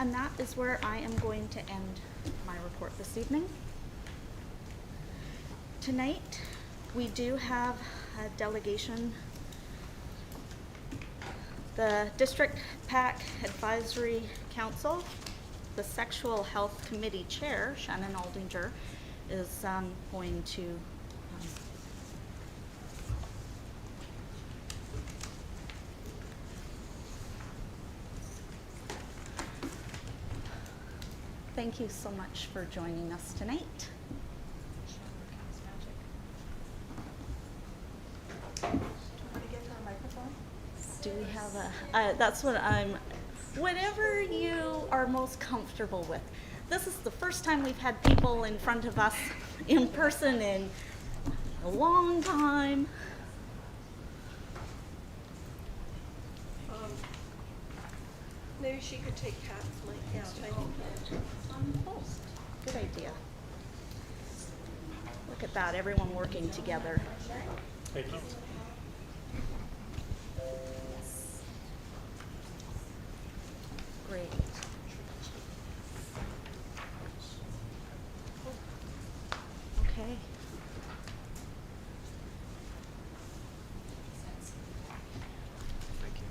And that is where I am going to end my report this evening. Tonight, we do have a delegation. The District PAC Advisory Council, the Sexual Health Committee Chair, Shannon Aldinger, is going to thank you so much for joining us tonight. Do we have a, that's what whatever you are most comfortable with. This is the first time we've had people in front of us in person in a long time. Maybe she could take Pat's mic. Yeah, Good idea. Look at that, everyone working together. Thank you. Great. Okay. Thank you.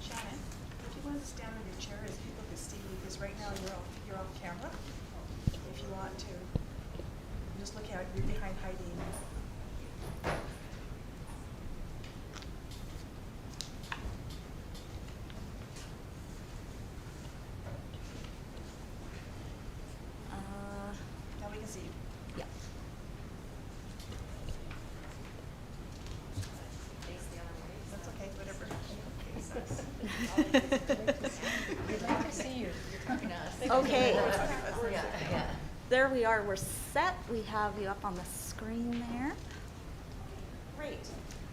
Shannon, if you want to stand in your chair as people can see you, because right now you're off camera. If you want to, just look out, you're behind Heidi. Now we can see you. Yeah. That's okay, whatever. We'd like to see you. You're talking to us. Okay. Yeah. There we are, we're set. We have you up on the screen there. Great.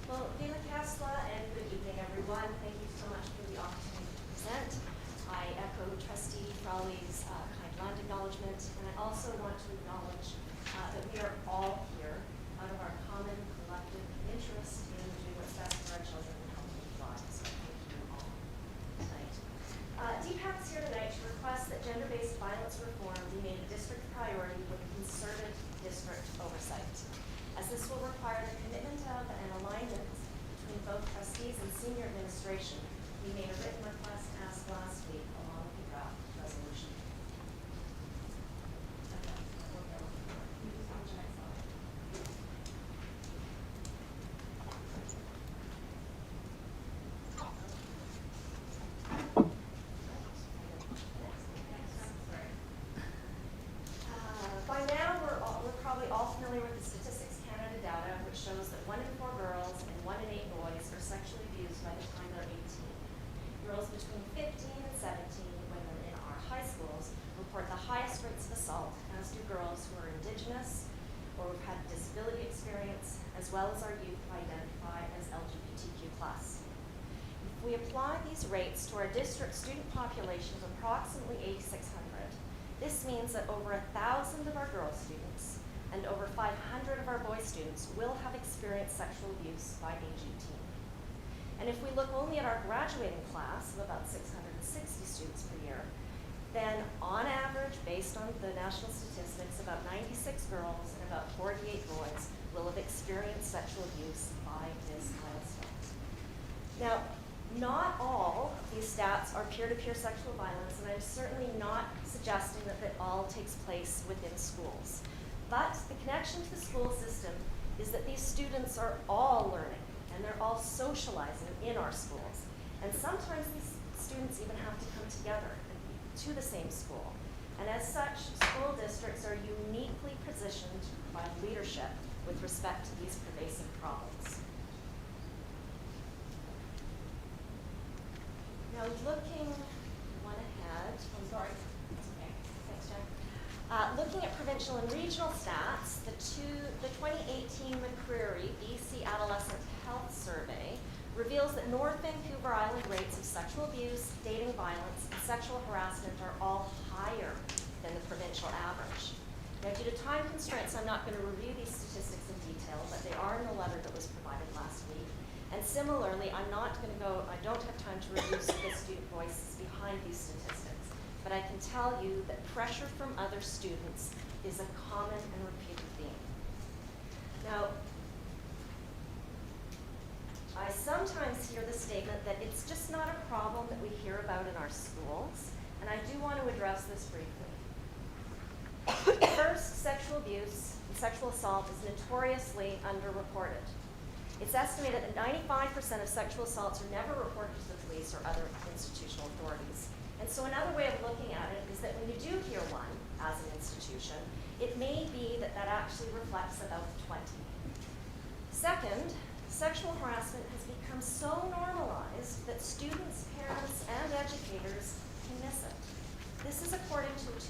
Well, Dana Kasla, and good evening, everyone. Thank you so much for the opportunity to present. I echo Trustee Frawley's kind land acknowledgement, and I also want to acknowledge that we are all here out of our common collective interest in doing what's best for our children and helping them thrive. So thank you all tonight. DPAC is here tonight to request that gender-based violence reform be made a district priority with concerted district oversight, as this will require the commitment of and alignment between both trustees and senior administration. We made a written request asked last week along with the draft resolution. By now, we're probably all familiar with the Statistics Canada data, which shows that 1 in 4 girls and 1 in 8 boys are sexually abused by the time they're 18. Girls between 15 and 17, when they're in our high schools, report the highest rates of assault, as do girls who are Indigenous or who've had disability experience, as well as our youth who identify as LGBTQ+. If we apply these rates to our district student population of approximately 8,600, this means that over 1,000 of our girl students and over 500 of our boy students will have experienced sexual abuse by age 18. And if we look only at our graduating class of about 660 students per year, then on average, based on the national statistics, about 96 girls and about 48 boys will have experienced sexual abuse by this milestone. Now, not all these stats are peer-to-peer sexual violence, and I'm certainly not suggesting that that all takes place within schools. But the connection to the school system is that these students are all learning, and they're all socializing in our schools. And sometimes these students even have to come together to the same school. And as such, school districts are uniquely positioned to provide leadership with respect to these pervasive problems. Now, looking one ahead, I'm sorry, that's okay, thanks, Jen. Looking at provincial and regional stats, the 2018 McCreary BC Adolescent Health Survey reveals that North Vancouver Island rates of sexual abuse, dating violence, and sexual harassment are all higher than the provincial average. Now, due to time constraints, I'm not going to review these statistics in detail, but they are in the letter that was provided last week. And similarly, I don't have time to review the student voices behind these statistics, but I can tell you that pressure from other students is a common and repeated theme. Now, I sometimes hear the statement that it's just not a problem that we hear about in our schools, and I do want to address this briefly. First, sexual abuse and sexual assault is notoriously underreported. It's estimated that 95% of sexual assaults are never reported to the police or other institutional authorities. And so another way of looking at it is that when you do hear one as an institution, it may be that that actually reflects about 20. Second, sexual harassment has become so normalized that students, parents, and educators can miss it. This is according to a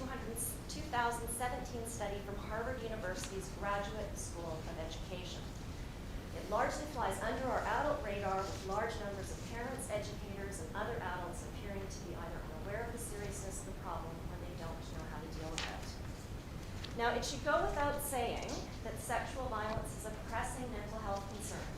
2017 study from Harvard University's Graduate School of Education. It largely flies under our adult radar with large numbers of parents, educators, and other adults appearing to be either unaware of the seriousness of the problem or they don't know how to deal with it. Now, it should go without saying that sexual violence is a pressing mental health concern.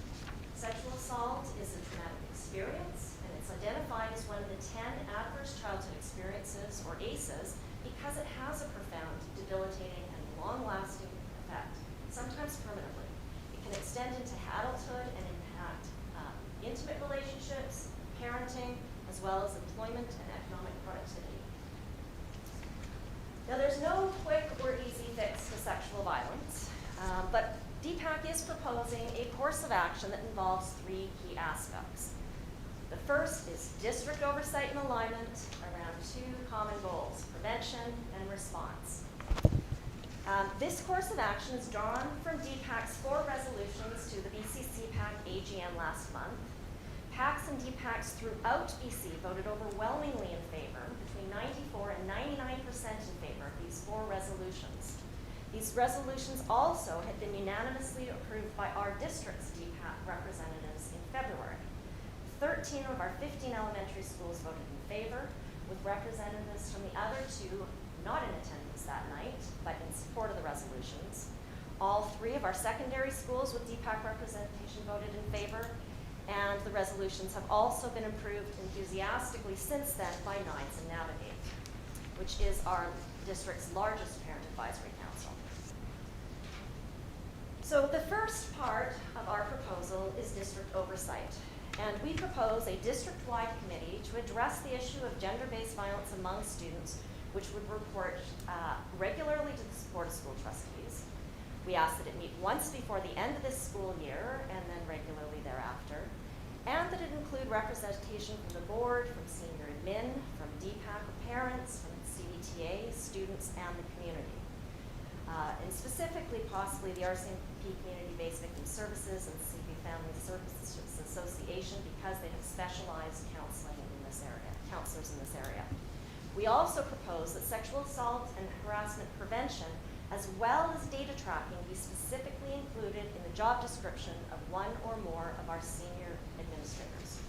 Sexual assault is a traumatic experience, and it's identified as one of the 10 adverse childhood experiences, or ACEs, because it has a profound, debilitating, and long-lasting effect, sometimes permanently. It can extend into adulthood and impact intimate relationships, parenting, as well as employment and economic productivity. Now, there's no quick or easy fix to sexual violence, but DPAC is proposing a course of action that involves 3 key aspects. The first is district oversight and alignment around 2 common goals: prevention and response. This course of action is drawn from DPAC's 4 resolutions to the BC CPAC AGM last month. PACs and DPACs throughout BC voted overwhelmingly in favor, between 94 and 99% in favor of these 4 resolutions. These resolutions also had been unanimously approved by our district's DPAC representatives in February. 13 of our 15 elementary schools voted in favor, with representatives from the other 2 not in attendance that night, but in support of the resolutions. All 3 of our secondary schools with DPAC representation voted in favor, and the resolutions have also been approved enthusiastically since then by NIDES and Navigate, which is our district's largest parent advisory council. So the first part of our proposal is district oversight, and we propose a district-wide committee to address the issue of gender-based violence among students, which would report regularly to the Board of School Trustees. We ask that it meet once before the end of this school year and then regularly thereafter, and that it include representation from the board, from senior admin, from DPAC parents, from CBTA, students, and the community. And specifically, possibly the RCMP Community-Based Victim Services and CV Family Services Association, because they have specialized counselors in this area. We also propose that sexual assault and harassment prevention, as well as data tracking, be specifically included in the job description of 1 or more of our senior administrators.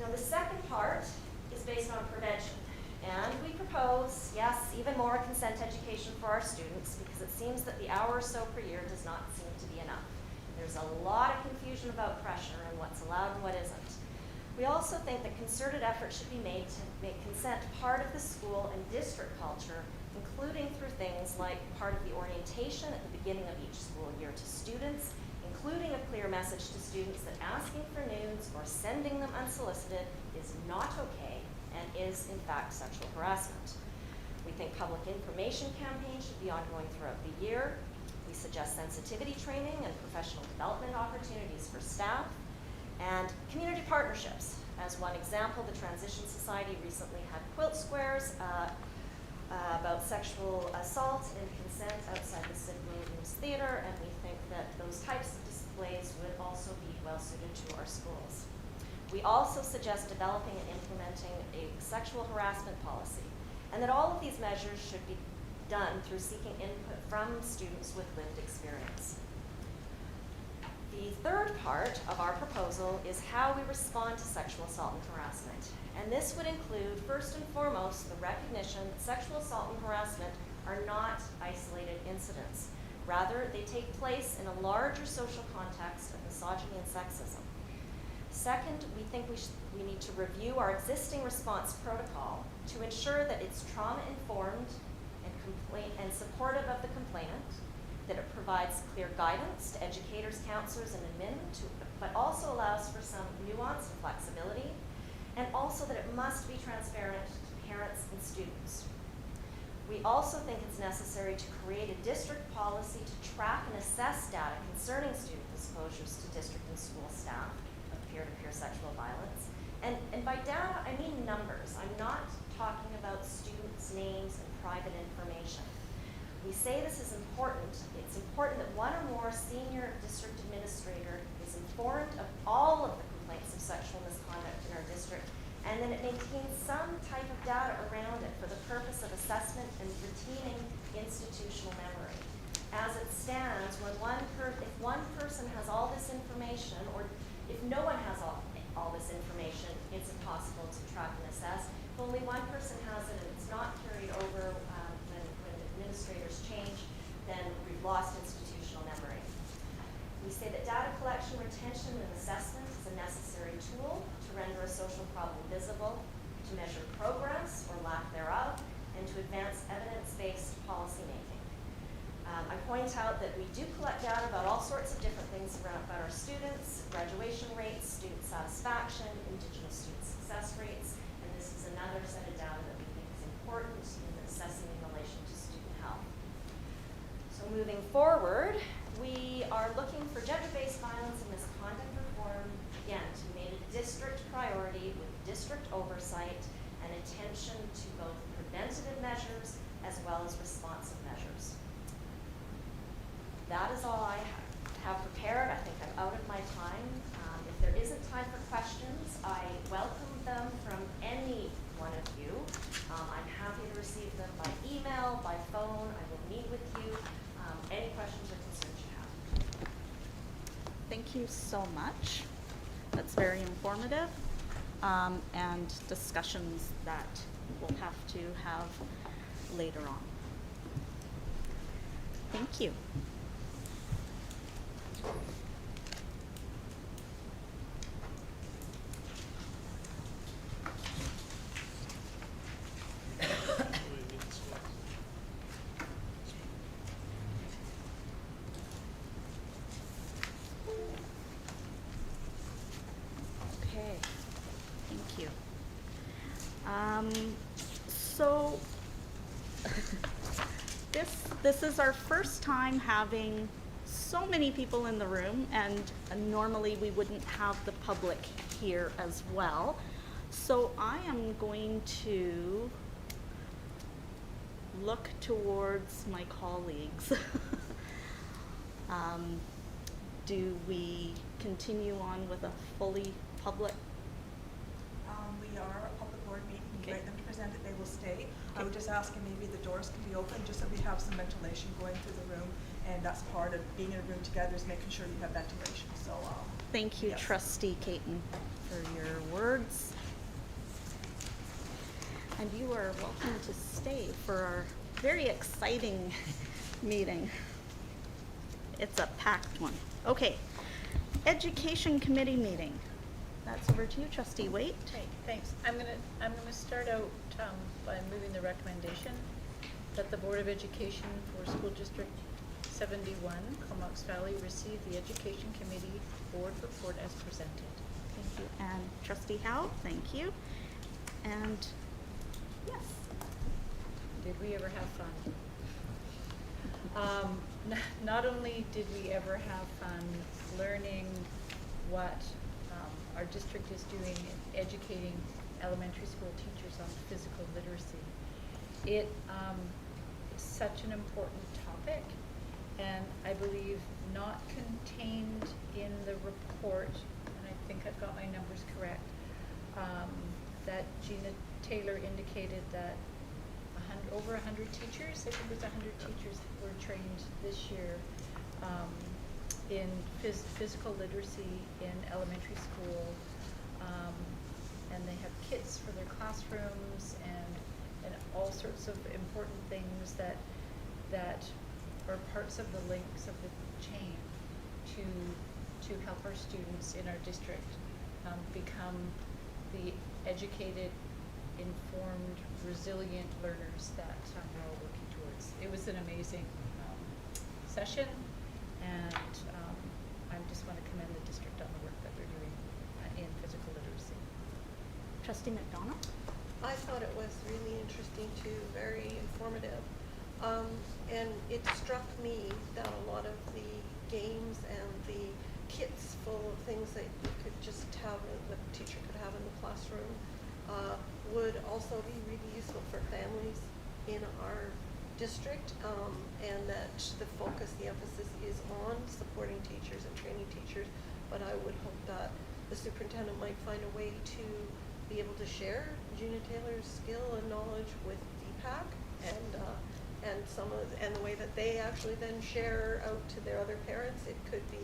Now, the second part is based on prevention. And we propose, yes, even more consent education for our students, because it seems that the hour or so per year does not seem to be enough. There's a lot of confusion about pressure and what's allowed and what isn't. We also think that concerted effort should be made to make consent part of the school and district culture, including through things like part of the orientation at the beginning of each school year to students, including a clear message to students that asking for nudes or sending them unsolicited is not okay and is, in fact, sexual harassment. We think public information campaigns should be ongoing throughout the year. We suggest sensitivity training and professional development opportunities for staff, and community partnerships. As one example, the Transition Society recently had quilt squares about sexual assault and consent outside the Sid Williams Theatre, and we think that those types of displays would also be well suited to our schools. We also suggest developing and implementing a sexual harassment policy, and that all of these measures should be done through seeking input from students with lived experience. The third part of our proposal is how we respond to sexual assault and harassment. And this would include, first and foremost, the recognition that sexual assault and harassment are not isolated incidents. Rather, they take place in a larger social context of misogyny and sexism. Second, we think we need to review our existing response protocol to ensure that it's trauma-informed and supportive of the complainant, that it provides clear guidance to educators, counselors, and admin, but also allows for some nuance and flexibility, and also that it must be transparent to parents and students. We also think it's necessary to create a district policy to track and assess data concerning student disclosures to district and school staff of peer-to-peer sexual violence. And by data, I mean numbers. I'm not talking about students' names and private information. We say this is important. It's important that one or more senior district administrator is informed of all of the complaints of sexual misconduct in our district, and then it maintains some type of data around it for the purpose of assessment and retaining institutional memory. As it stands, if one person has all this information, or if no one has all this information, it's impossible to track and assess. If only one person has it and it's not carried over when administrators change, then we've lost institutional memory. We say that data collection, retention, and assessment is a necessary tool to render a social problem visible, to measure progress or lack thereof, and to advance evidence-based policymaking. I point out that we do collect data about all sorts of different things about our students, graduation rates, student satisfaction, Indigenous student success rates, and this is another set of data that we think is important in assessing in relation to student health. So moving forward, we are looking for gender-based violence and misconduct reform, again, to be made a district priority with district oversight and attention to both preventative measures as well as responsive measures. That is all I have prepared. I think I'm out of my time. If there isn't time for questions, I welcome them from any one of you. I'm happy to receive them by email, by phone. I will meet with you. Any questions or concerns you have? Thank you so much. That's very informative, and discussions that we'll have to have later on. Thank you. Okay, thank you. So this is our first time having so many people in the room, and normally we wouldn't have the public here as well. So I am going to look towards my colleagues. Do we continue on with a fully public? We are a public board meeting. We Okay. invite them to present it. They will stay. I Okay. would just ask if maybe the doors can be open, just so we have some ventilation going through the room. And that's part of being in a room together, is making sure you have ventilation. So Thank you, yes. Trustee Caton, for your words. And you are welcome to stay for our very exciting meeting. It's a packed one. Okay, Education Committee meeting. That's over to you, Trustee Waite. Okay, thanks. I'm gonna start out by moving the recommendation that the Board of Education for School District 71, Comox Valley, receive the Education Committee Board report as presented. Thank you. And Trustee Howe, thank you. And yes. Did we ever have fun? Not only did we ever have fun learning what our district is doing in educating elementary school teachers on physical literacy. It is such an important topic, and I believe not contained in the report, and I think I've got my numbers correct, that Gina Taylor indicated that over 100 teachers, I think it was 100 teachers were trained this year in physical literacy in elementary school, and they have kits for their classrooms and all all sorts of important things that are parts of the links of the chain to help our students in our district become the educated, informed, resilient learners that we're all working towards. It was an amazing session, and I just want to commend the district on the work that they're doing in physical literacy. Trustee McDonald? I thought it was really interesting too, very informative. And it struck me that a lot of the games and the kits full of things that you could just have, the teacher could have in the classroom, would also be really useful for families in our district, and that the focus, the emphasis is on supporting teachers and training teachers. But I would hope that the superintendent might find a way to be able to share Gina Taylor's skill and knowledge with DPAC, and the way that they actually then share out to their other parents. It could be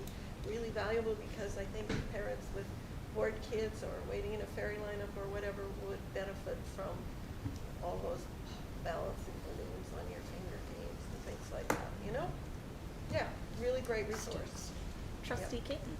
really valuable, because I think parents with bored kids or waiting in a ferry lineup or whatever would benefit from all those balancing balloons on your finger games and things like that, you know? Yeah, really great resource. Trustee Caton?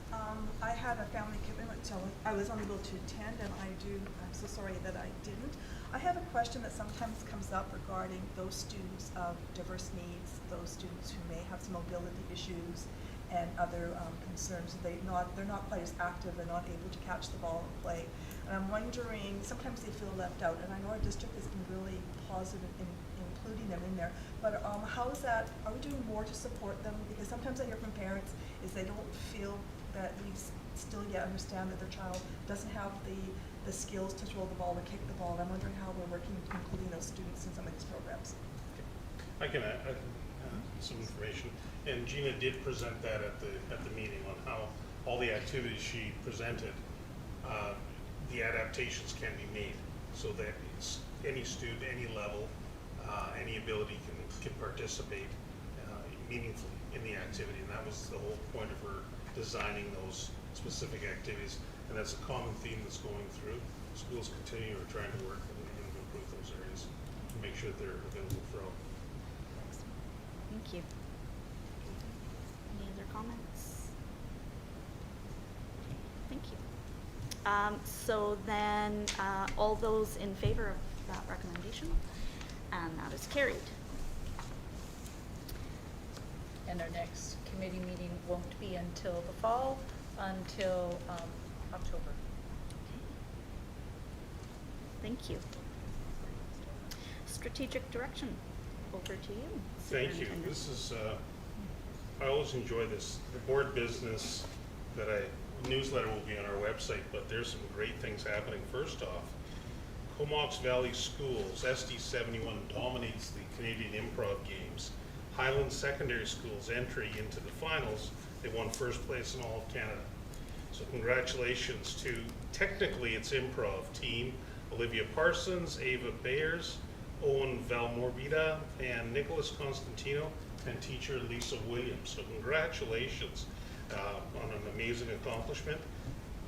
I had a family commitment, so I was unable to attend, and I'm so sorry that I didn't. I have a question that sometimes comes up regarding those students of diverse needs, those students who may have some mobility issues and other concerns. They're not quite as active, they're not able to catch the ball and play. And I'm wondering, sometimes they feel left out, and I know our district has been really positive in including them in there, but how is that, are we doing more to support them? Because sometimes I hear from parents is they don't feel that we still yet understand that their child doesn't have the skills to throw the ball or kick the ball, and I'm wondering how we're working, including those students in some of these programs. I can add some information, and Gina did present that at the meeting on how all the activities she presented, the adaptations can be made so that any student, any level, any ability can participate meaningfully in the activity, and that was the whole point of her designing those specific activities, and that's a common theme that's going through. Schools continue or trying to work and improve those areas to make sure that they're available for all. Thank you. Any other comments? Thank you. So then, all those in favor of that recommendation, and that is carried. And our next committee meeting won't be until the fall, until October. Thank you. Strategic direction, over to you. Thank you. Superintendent. This is, I always enjoy this. The board business newsletter will be on our website, but there's some great things happening. First off, Comox Valley Schools, SD71 dominates the Canadian Improv Games. Highland Secondary School's entry into the finals, they won first place in all of Canada. So congratulations to, technically it's improv team, Olivia Parsons, Ava Bayers, Owen Valmorbida, and Nicholas Constantino, and teacher Lisa Williams. So congratulations on an amazing accomplishment.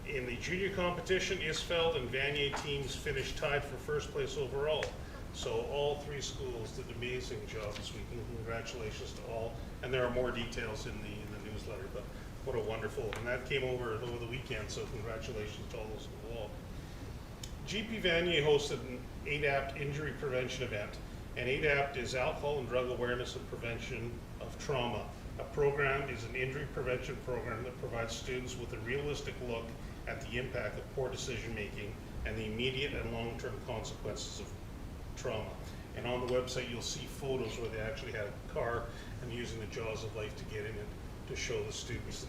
In the junior competition, Isfeld and Vanier teams finished tied for first place overall. So all three schools did an amazing job this week, and congratulations to all. And there are more details in the newsletter, but what a wonderful, and that came over the weekend, so congratulations to all those involved. GP Vanier hosted an ADAPT injury prevention event, and ADAPT is Alcohol and Drug Awareness and Prevention of Trauma. A program is an injury prevention program that provides students with a realistic look at the impact of poor decision making and the immediate and long-term consequences of trauma. And on the website you'll see photos where they actually had a car and using the jaws of life to get in it to show the students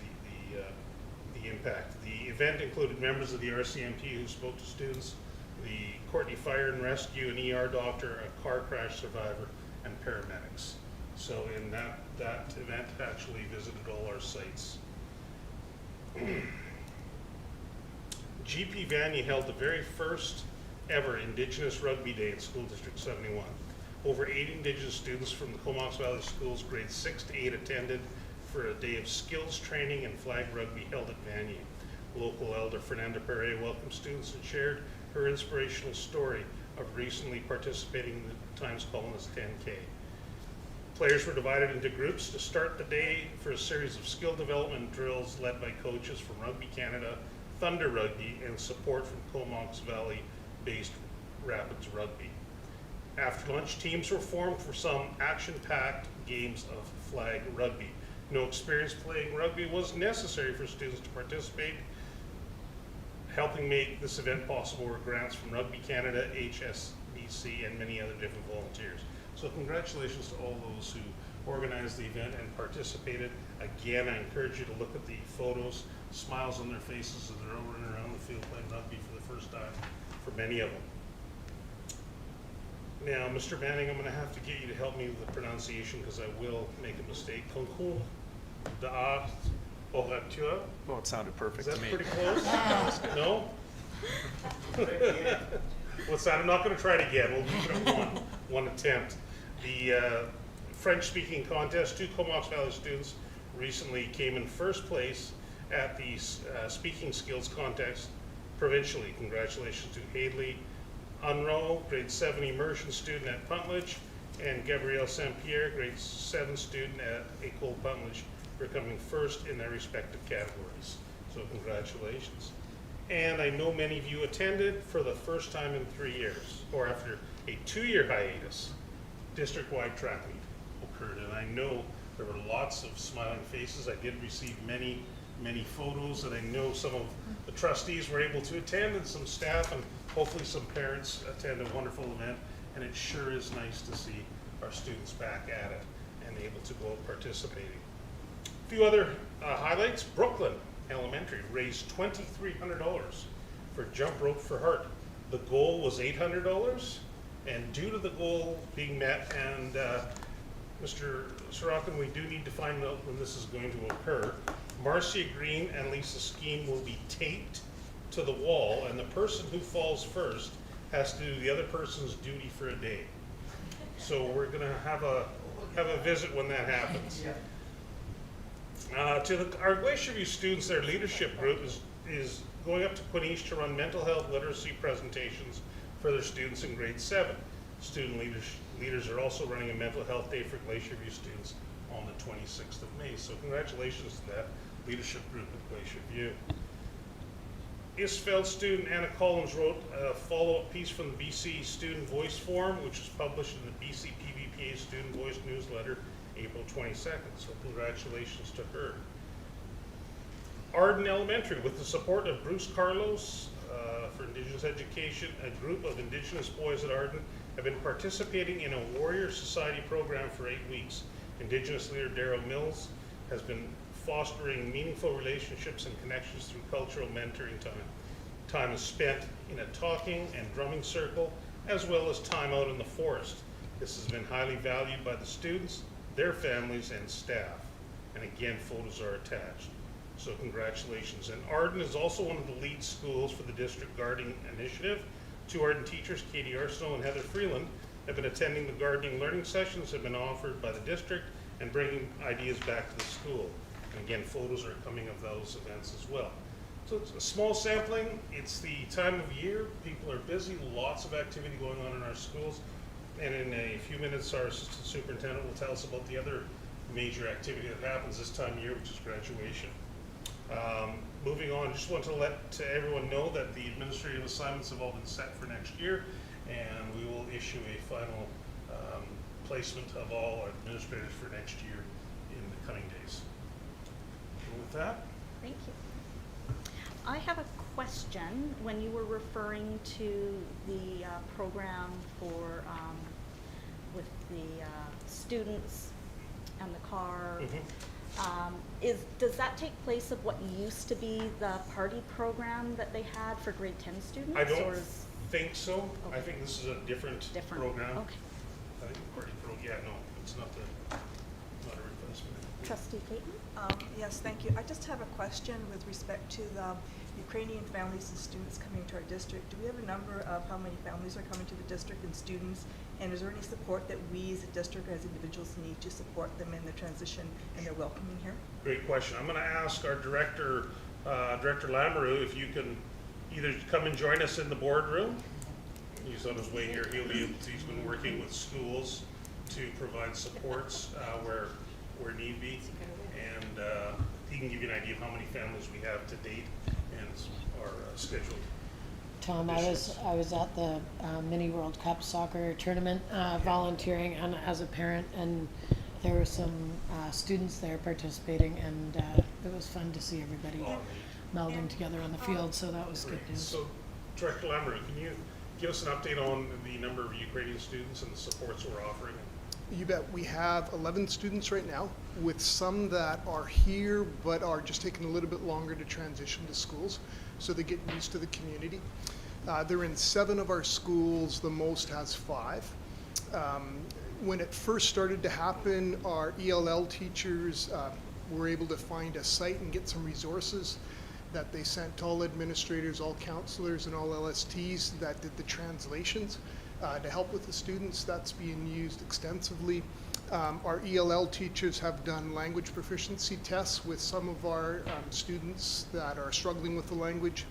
the impact. The event included members of the RCMP who spoke to students, the Courtney Fire and Rescue, an ER doctor, a car crash survivor, and paramedics. So in that event actually visited all our sites. GP Vanier held the very first ever Indigenous Rugby Day in School District 71. Over 80 Indigenous students from the Comox Valley Schools, grades 6 to 8, attended for a day of skills training and flag rugby held at Vanier. Local elder Fernanda Perret welcomed students and shared her inspirational story of recently participating in the Times Colonist 10K. Players were divided into groups to start the day for a series of skill development drills led by coaches from Rugby Canada, Thunder Rugby, and support from Comox Valley-based Rapids Rugby. After lunch, teams were formed for some action-packed games of flag rugby. No experience playing rugby was necessary for students to participate. Helping make this event possible were grants from Rugby Canada, HSBC, and many other different volunteers. So congratulations to all those who organized the event and participated. Again, I encourage you to look at the photos, smiles on their faces as they're out running around the field playing rugby for the first time for many of them. Now, Mr. Manning, I'm going to have to get you to help me with the pronunciation because I will make a mistake. Concours d'art oratoire. Well, it sounded Is perfect that to me. pretty close? No? What's that? I'm not going to try it again. We'll leave it at one attempt. The French-speaking contest, 2 Comox Valley students recently came in first place at the speaking skills contest provincially. Congratulations to Haley Unro, grade 7 immersion student at Puntledge, and Gabrielle St. Pierre, grade 7 student at École Puntledge, for coming first in their respective categories. So congratulations. And I know many of you attended for the first time in 3 years, or after a 2-year hiatus, district-wide track meet occurred. And I know there were lots of smiling faces. I did receive many photos, and I know some of the trustees were able to attend, and some staff, and hopefully some parents attend a wonderful event. And it sure is nice to see our students back at it and able to go out participating. A few other highlights. Brooklyn Elementary raised $2,300 for Jump Rope for Heart. The goal was $800, and due to the goal being met, and Mr. Sorokin, we do need to find out when this is going to occur. Marcia Green and Lisa Skeen will be taped to the wall, and the person who falls first has to do the other person's duty for a day. So we're going to have a visit when that happens. Our Glacier View students, their leadership group is going up to Queenish to run mental health literacy presentations for their students in grade 7. Student leaders are also running a mental health day for Glacier View students on the 26th of May. So congratulations to that leadership group at Glacier View. Isfeld student Anna Collins wrote a follow-up piece from the BC Student Voice Forum, which was published in the BC PVPA Student Voice newsletter April 22nd, so congratulations to her. Arden Elementary, with the support of Bruce Carlos for Indigenous Education, a group of Indigenous boys at Arden have been participating in a Warrior Society program for 8 weeks. Indigenous leader Daryl Mills has been fostering meaningful relationships and connections through cultural mentoring time. Time is spent in a talking and drumming circle, as well as time out in the forest. This has been highly valued by the students, their families, and staff. And again, photos are attached. So congratulations. And Arden is also one of the lead schools for the District Gardening Initiative. 2 Arden teachers, Katie Arsenault and Heather Freeland, have been attending the gardening learning sessions that have been offered by the district and bringing ideas back to the school. And again, photos are coming of those events as well. So it's a small sampling. It's the time of year. People are busy, lots of activity going on in our schools. And in a few minutes, our assistant superintendent will tell us about the other major activity that happens this time of year, which is graduation. Moving on, just want to let everyone know that the administrative assignments have all been set for next year, and we will issue a final placement of all our administrators for next year in the coming days. And with that, Thank you. I have a question. When you were referring to the program for with the students and the car, does that take place of what used to be the party program that they had for grade 10 students? I don't or is think so. I Okay. think this is a different program. Okay. I think the party yeah, no, it's not a replacement. Trustee Clayton? Yes, thank you. I just have a question with respect to the Ukrainian families and students coming to our district. Do we have a number of how many families are coming to the district and students? And is there any support that we as a district or as individuals need to support them in their transition and their welcoming here? Great question. I'm going to ask our director, Director Lamoureux, if you can either come and join us in the boardroom He's on his way here. He's been working with schools to provide supports where need be. And he can give you an idea of how many families we have to date and are scheduled. Tom, I was at the Mini World Cup soccer tournament volunteering and as a parent, and there were some students there participating, and it was fun to see everybody melding together on the field, so that was good news. So, Director Lambert, can you give us an update on the number of Ukrainian students and the supports we're offering? You bet. We have 11 students right now, with some that are here but are just taking a little bit longer to transition to schools, so they get used to the community. They're in 7 of our schools. The most has 5. When it first started to happen, our ELL teachers were able to find a site and get some resources that they sent to all administrators, all counselors, and all LSTs that did the translations to help with the students. That's being used extensively. Our ELL teachers have done language proficiency tests with some of our students that are struggling with the language.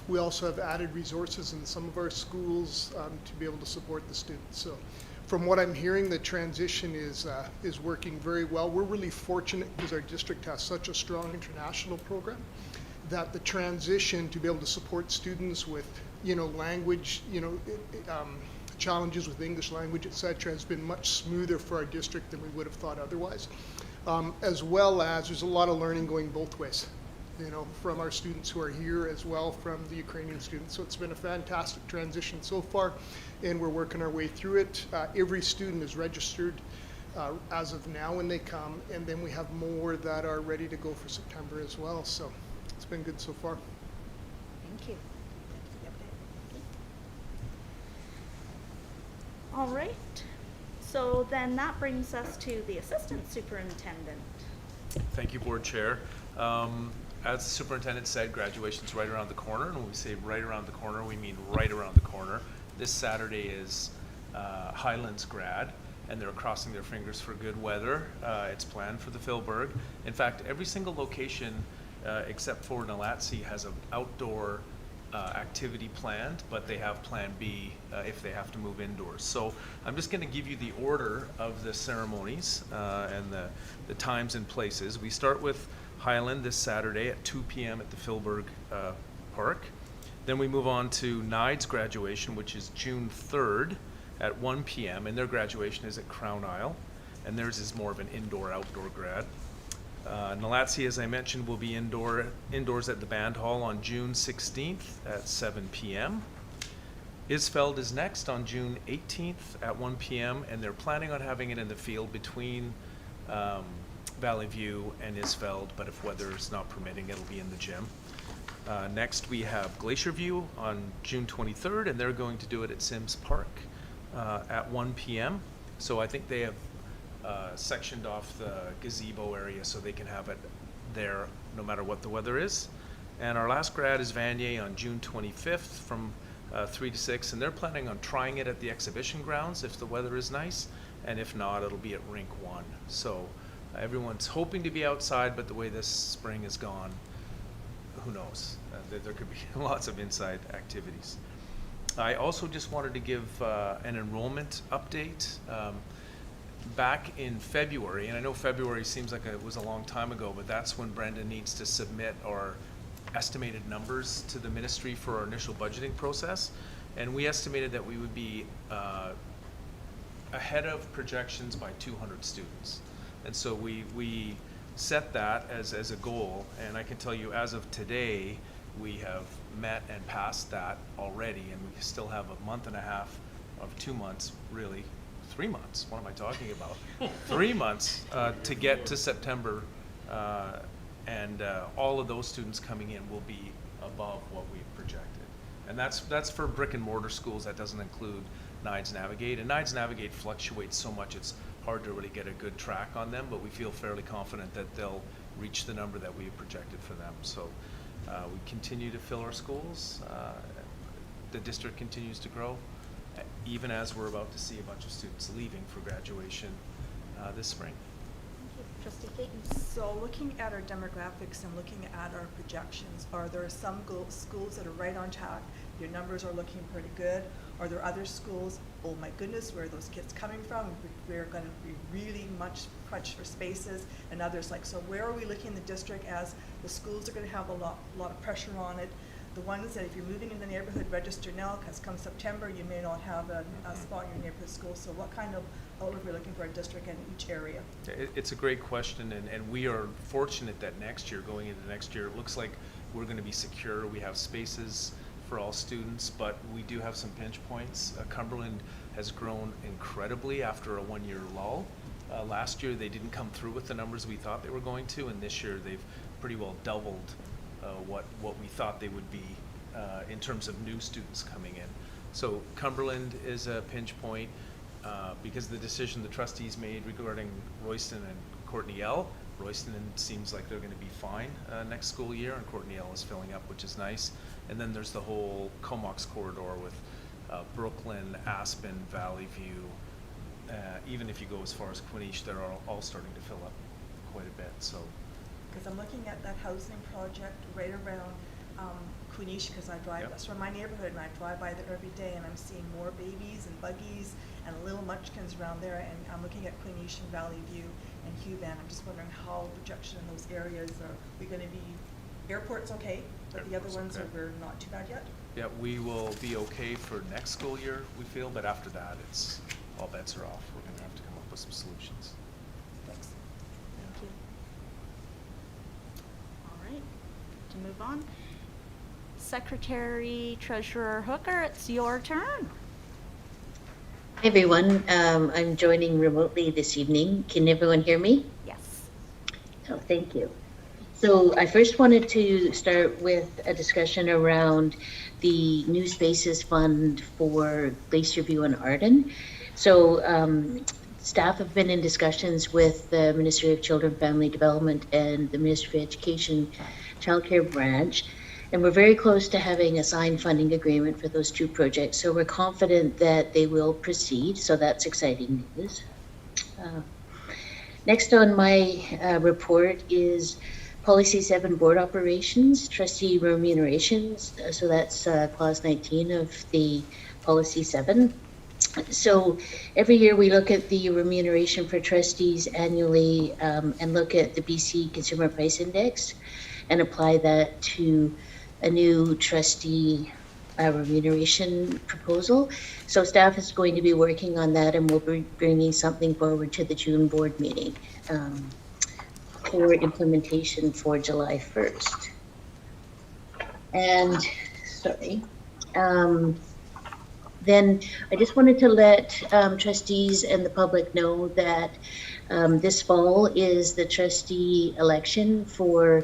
We also have added resources in some of our schools to be able to support the students. So from what I'm hearing, the transition is working very well. We're really fortunate because our district has such a strong international program that the transition to be able to support students with, language, challenges with English language, et cetera, has been much smoother for our district than we would have thought otherwise. As well as there's a lot of learning going both ways, from our students who are here as well from the Ukrainian students. So it's been a fantastic transition so far, and we're working our way through it. Every student is registered as of now when they come, and then we have more that are ready to go for September as well. So it's been good so far. Thank you. All right. So then that brings us to the assistant superintendent. Thank you, Board Chair. As the superintendent said, graduation's right around the corner, and when we say right around the corner, we mean right around the corner. This Saturday is Highlands grad, and they're crossing their fingers for good weather. It's planned for the Philburg. In fact, every single location except for Nalatsi has an outdoor activity planned, but they have Plan B if they have to move indoors. So I'm just going to give you the order of the ceremonies and the times and places. We start with Highland this Saturday at 2 p.m. at the Philburg Park. Then we move on to Nide's graduation, which is June 3rd at 1 p.m. and their graduation is at Crown Isle, and theirs is more of an indoor-outdoor grad. Nalatsi, as I mentioned, will be indoors at the Band Hall on June 16th at 7 p.m. Isfeld is next on June 18th at 1 p.m. and they're planning on having it in the field between Valley View and Isfeld, but if weather is not permitting, it'll be in the gym. Next we have Glacier View on June 23rd, and they're going to do it at Sims Park at 1 p.m. So I think they have sectioned off the gazebo area so they can have it there no matter what the weather is. And our last grad is Vanier on June 25th from 3 to 6, and they're planning on trying it at the exhibition grounds if the weather is nice, and if not, it'll be at Rink 1. So everyone's hoping to be outside, but the way this spring is gone, who knows? There could be lots of inside activities. I also just wanted to give an enrollment update. Back in February, and I know February seems like it was a long time ago, but that's when Brenda needs to submit our estimated numbers to the ministry for our initial budgeting process. And we estimated that we would be ahead of projections by 200 students. And so we set that as a goal, and I can tell you as of today, we have met and passed that already, and we still have a month and a half of 2 months, really, 3 months, what am I talking about? 3 months to get to September, and all of those students coming in will be above what we've projected. And that's for brick and mortar schools. That doesn't include NIDES Navigate, and NIDES Navigate fluctuates so much it's hard to really get a good track on them, but we feel fairly confident that they'll reach the number that we have projected for them. So we continue to fill our schools. The district continues to grow, even as we're about to see a bunch of students leaving for graduation this spring. Thank you. Trustee Caton. So looking at our demographics and looking at our projections, are there some schools that are right on track? Your numbers are looking pretty good. Are there other schools, oh my goodness, where are those kids coming from? We're going to be really much crunched for spaces, and others like, so where are we looking in the district as the schools are going to have a lot of pressure on it? The ones that if you're moving in the neighborhood, register now, because come September, you may not have a spot in your neighborhood school. So what kind of outlook we're looking for a district in each area? It's a great question, and we are fortunate that next year, going into next year, it looks like we're going to be secure. We have spaces for all students, but we do have some pinch points. Cumberland has grown incredibly after a one-year lull. Last year, they didn't come through with the numbers we thought they were going to, and this year they've pretty well doubled what we thought they would be in terms of new students coming in. So Cumberland is a pinch point because the decision the trustees made regarding Royston and Courtney L. Royston seems like they're going to be fine next school year, and Courtney L is filling up, which is nice. And then there's the whole Comox corridor with Brooklyn, Aspen, Valley View. Even if you go as far as Quinish, they're all starting to fill up quite a bit. So. Because I'm looking at that housing project right around Quinish, because I drive, that's from my neighborhood, and I drive by there every day, and I'm seeing more babies and buggies and little munchkins around there, and I'm looking at Quinish and Valley View and Huban. I'm just wondering how projection in those areas are we going to be, airport's okay, but the other ones okay. we're not too bad yet? Yeah, we will be okay for next school year, we feel, but after that, it's all bets are off. We're going to have to come up with some solutions. Thanks. Thank you. All right, to move on. Secretary Treasurer Hooker, it's your turn. Hi everyone, I'm joining remotely this evening. Can everyone hear me? Yes. Oh, thank you. So I first wanted to start with a discussion around the New Spaces Fund for Glacier View and Arden. So staff have been in discussions with the Ministry of Children, Family Development and the Ministry of Education Childcare Branch. And we're very close to having a signed funding agreement for those two projects. So we're confident that they will proceed. So that's exciting news. Next on my report is Policy 7 Board Operations, Trustee Remunerations. So that's Clause 19 of the Policy 7. So every year we look at the remuneration for trustees annually and look at the BC Consumer Price Index and apply that to a new trustee remuneration proposal. So staff is going to be working on that, and we'll be bringing something forward to the June board meeting for implementation for July 1st. And sorry, then I just wanted to let trustees and the public know that this fall is the trustee election for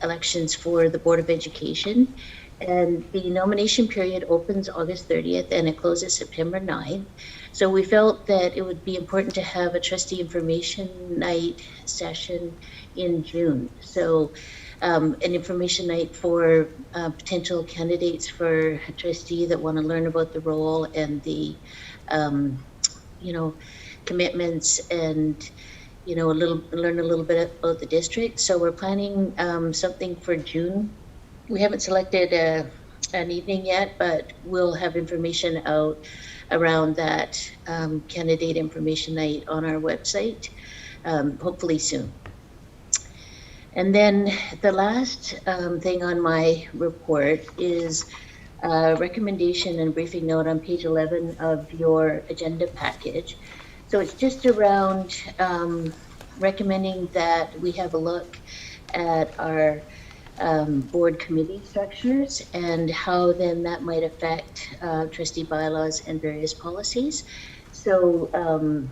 elections for the Board of Education, and the nomination period opens August 30th and it closes September 9th. So we felt that it would be important to have a trustee information night session in June. So an information night for potential candidates for a trustee that want to learn about the role and the commitments and learn a little bit about the district. So we're planning something for June. We haven't selected an evening yet, but we'll have information out around that candidate information night on our website, hopefully soon. And then the last thing on my report is a recommendation and briefing note on page 11 of your agenda package. So it's just around recommending that we have a look at our board committee structures and how then that might affect trustee bylaws and various policies. So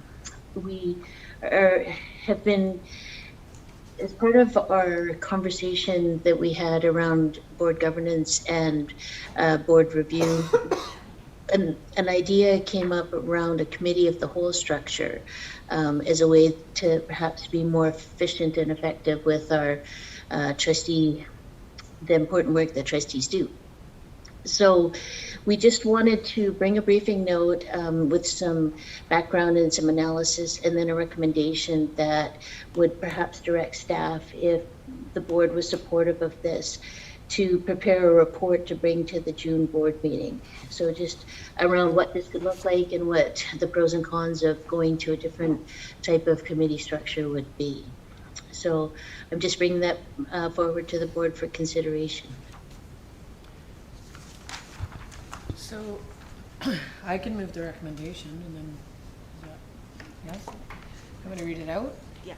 we have been, as part of our conversation that we had around board governance and board review, an idea came up around a committee of the whole structure as a way to perhaps be more efficient and effective with our the important work that trustees do. So we just wanted to bring a briefing note with some background and some analysis, and then a recommendation that would perhaps direct staff, if the board was supportive of this, to prepare a report to bring to the June board meeting. So just around what this could look like and what the pros and cons of going to a different type of committee structure would be. So I'm just bringing that forward to the board for consideration. So I can move the recommendation and then, is that, yes? I'm going to read it out. Yeah.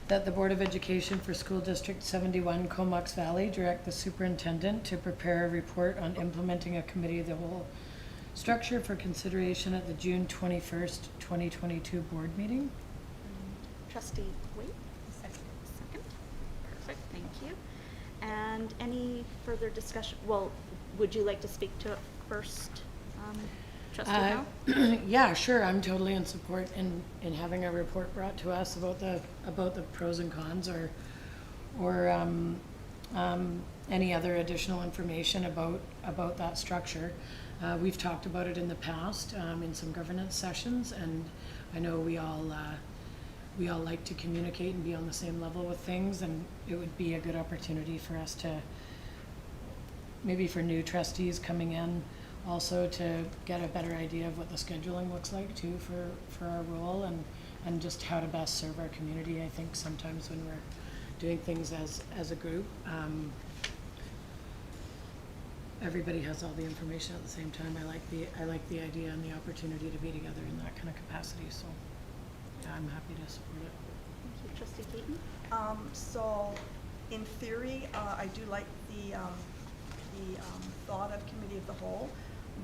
That the Board of Education for School District 71 Comox Valley direct the superintendent to prepare a report on implementing a committee of the whole structure for consideration at the June 21st, 2022 board meeting. Trustee Waite? Second. Perfect, thank you. And any further discussion? Well, would you like to speak to it first, Trustee Howe? Yeah, sure. I'm totally in support in having a report brought to us about the pros and cons or any other additional information about that structure. We've talked about it in the past in some governance sessions, and I know we all like to communicate and be on the same level with things, and it would be a good opportunity for us to, maybe for new trustees coming in, also to get a better idea of what the scheduling looks like too for our role and just how to best serve our community. I think sometimes when we're doing things as a group, everybody has all the information at the same time. I like the idea and the opportunity to be together in that kind of capacity. So yeah, I'm happy to support it. Thank you, Trustee Keaton. So in theory, I do like the thought of committee of the whole,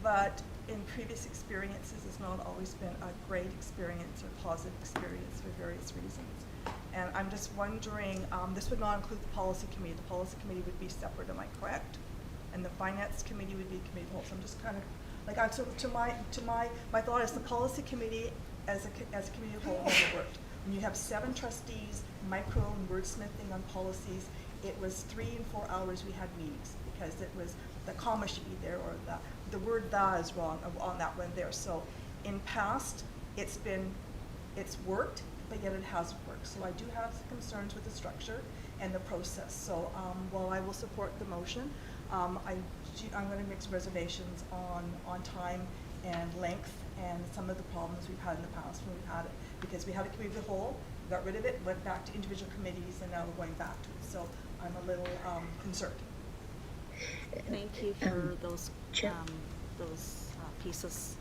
but in previous experiences, it's not always been a great experience or positive experience for various reasons. And I'm just wondering, this would not include the policy committee. The policy committee would be separate, am I correct? And the finance committee would be committee of the whole. So I'm just kind of like, my thought is the policy committee as a committee of the whole never worked. When you have 7 trustees, micro and wordsmithing on policies, it was 3 and 4 hours we had meetings because it was the comma should be there or the word "the" is wrong on that one there. So in past, it's worked, but yet it hasn't worked. So I do have concerns with the structure and the process. So while I will support the motion, I'm going to make some reservations on time and length and some of the problems we've had in the past when we've had it, because we had a committee of the whole, got rid of it, went back to individual committees, and now we're going back to it. So I'm a little concerned. Thank you for those pieces,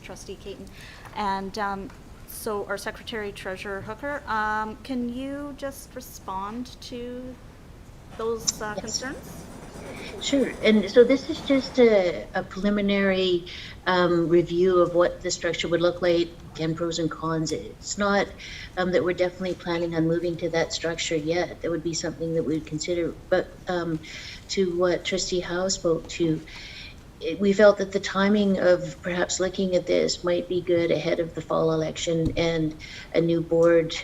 Trustee Keaton. And so our Secretary Treasurer Hooker, can you just respond to those concerns? Sure, and so this is just a preliminary review of what the structure would look like and pros and cons. It's not that we're definitely planning on moving to that structure yet. That would be something that we'd consider. But to what Trustee Howe spoke to, we felt that the timing of perhaps looking at this might be good ahead of the fall election and a new board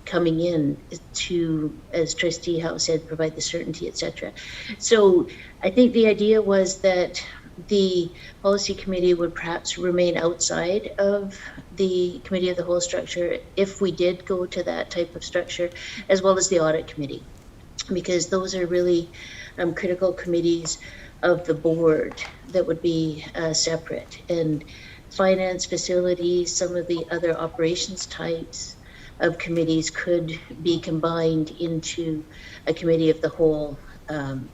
coming in to, as Trustee Howe said, provide the certainty, etc. So I think the idea was that the policy committee would perhaps remain outside of the committee of the whole structure if we did go to that type of structure, as well as the audit committee, because those are really critical committees of the board that would be separate. And finance, facilities, some of the other operations types of committees could be combined into a committee of the whole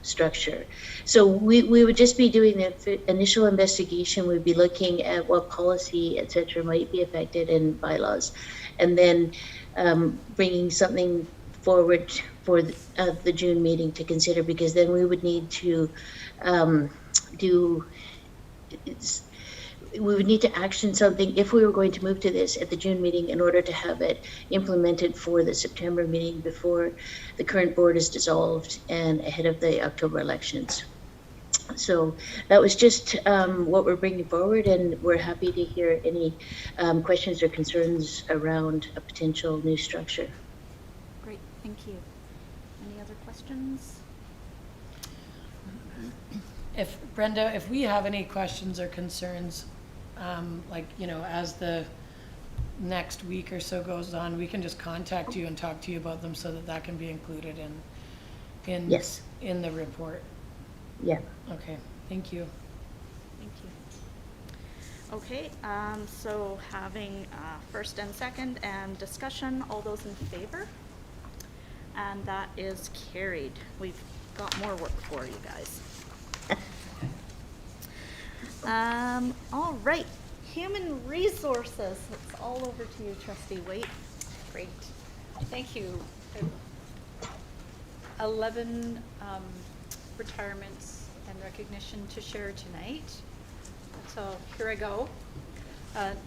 structure. So we would just be doing the initial investigation. We'd be looking at what policy, et cetera, might be affected in bylaws, and then bringing something forward for the June meeting to consider, because then we would need to we would need to action something if we were going to move to this at the June meeting in order to have it implemented for the September meeting before the current board is dissolved and ahead of the October elections. So that was just what we're bringing forward, and we're happy to hear any questions or concerns around a potential new structure. Great, thank you. Any other questions? If Brenda, if we have any questions or concerns, like, you know, as the next week or so goes on, we can just contact you and talk to you about them so that that can be included in. Yes. In the report. Yeah. Okay, thank you. Thank you. Okay, so having first and second and discussion, all those in favor? And that is carried. We've got more work for you guys. All right, human resources. It's all over to you, Trustee Waite. Great, thank you. 11 retirements and recognition to share tonight. So here I go.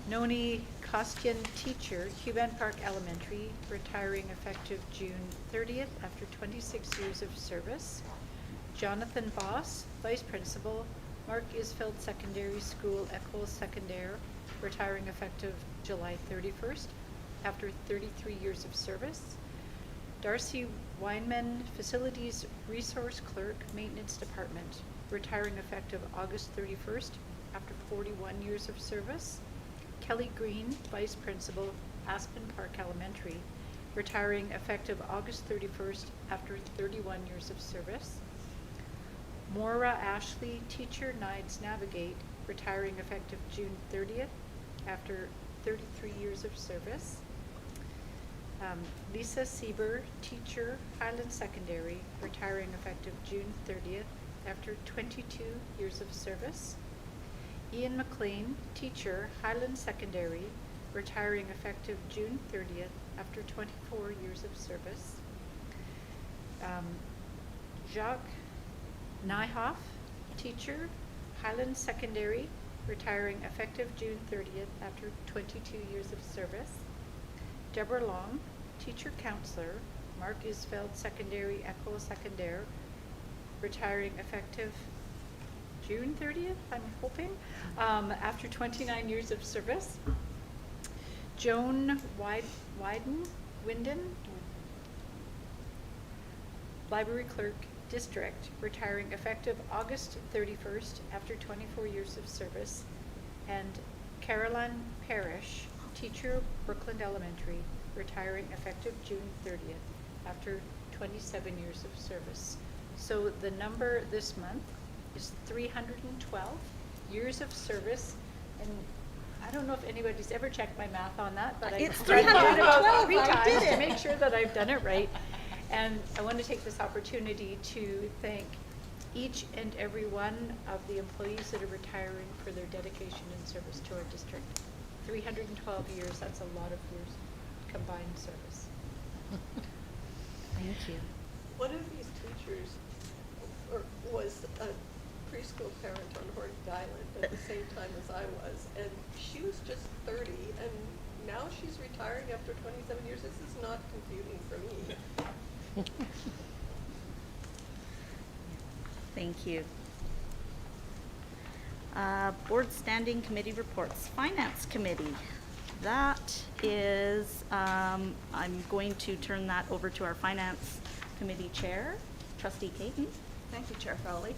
Noni Kostian, teacher, Huban Park Elementary, retiring effective June 30th after 26 years of service. Jonathan Voss, vice principal, Mark Isfeld Secondary School, Ecole Secondaire, retiring effective July 31st after 33 years of service. Darcy Weinman, Facilities Resource Clerk, Maintenance Department, retiring effective August 31st after 41 years of service. Kelly Green, Vice Principal, Aspen Park Elementary, retiring effective August 31st after 31 years of service. Maura Ashley, Teacher, Nides Navigate, retiring effective June 30th after 33 years of service. Lisa Sieber, teacher, Highland Secondary, retiring effective June 30th after 22 years of service. Ian McLean, teacher, Highland Secondary, retiring effective June 30th after 24 years of service. Jacques Nyhoff, teacher, Highland Secondary, retiring effective June 30th after 22 years of service. Deborah Long, teacher counselor, Mark Isfeld Secondary, Ecole Secondaire, retiring effective June 30th, I'm hoping, after 29 years of service. Joan Winden, library clerk, district, retiring effective August 31st after 24 years of service. And Caroline Parrish, teacher, Brookland Elementary, retiring effective June 30th after 27 years of service. So the number this month is 312 years of service, and I don't know if anybody's ever checked my math on that, but It's I've tried 312. three I times did to it. make sure that I've done it right. And I want to take this opportunity to thank each and every one of the employees that are retiring for their dedication and service to our district. 312 years, that's a lot of years combined service. Thank you. One of these teachers was a preschool parent on Horton Island at the same time as I was, and she was just 30, and now she's retiring after 27 years. This is not computing for me. Thank you. Board Standing Committee reports. Finance Committee. That is, I'm going to turn that over to our Finance Committee Chair, Trustee Caton. Thank you, Chair Fowley.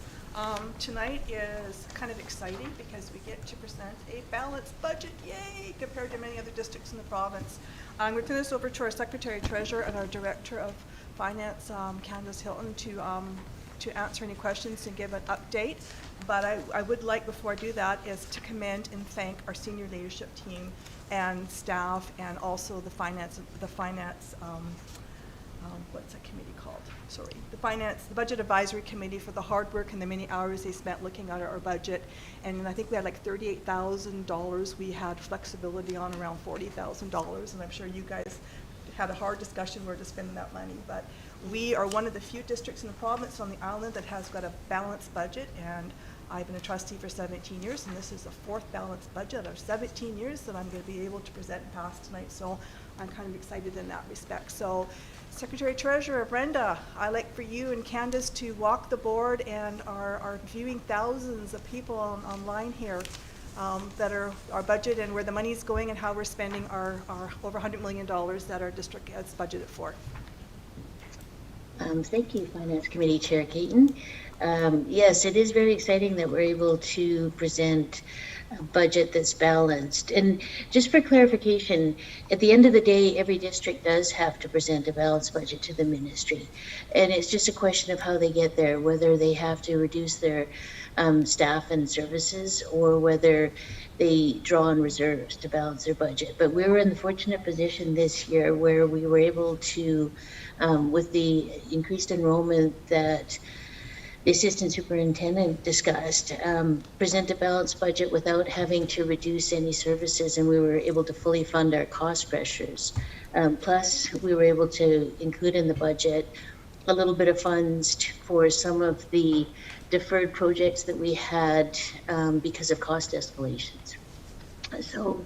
Tonight is kind of exciting because we get to present a balanced budget, yay, compared to many other districts in the province. I'm going to turn this over to our Secretary Treasurer and our Director of Finance, Candace Hilton, to answer any questions and give an update. But I would like, before I do that, is to commend and thank our senior leadership team and staff, and also the what's that committee called? Sorry, the Budget Advisory Committee, for the hard work and the many hours they spent looking at our budget. And I think we had like $38,000. We had flexibility on around $40,000, and I'm sure you guys had a hard discussion where to spend that money. But we are one of the few districts in the province on the island that has got a balanced budget, and I've been a trustee for 17 years, and this is the fourth balanced budget of 17 years that I'm going to be able to present and pass tonight. So I'm kind of excited in that respect. So Secretary Treasurer Brenda, I'd like for you and Candace to walk the board and are viewing thousands of people online here that are our budget and where the money's going and how we're spending our over $100 million that our district has budgeted for. Thank you, Finance Committee Chair Caton. Yes, it is very exciting that we're able to present budget that's balanced. And just for clarification, at the end of the day, every district does have to present a balanced budget to the ministry. And it's just a question of how they get there, whether they have to reduce their staff and services or whether they draw on reserves to balance their budget. But we were in the fortunate position this year where we were able to, with the increased enrollment that the assistant superintendent discussed, present a balanced budget without having to reduce any services, and we were able to fully fund our cost pressures. Plus, we were able to include in the budget a little bit of funds for some of the deferred projects that we had because of cost escalations. So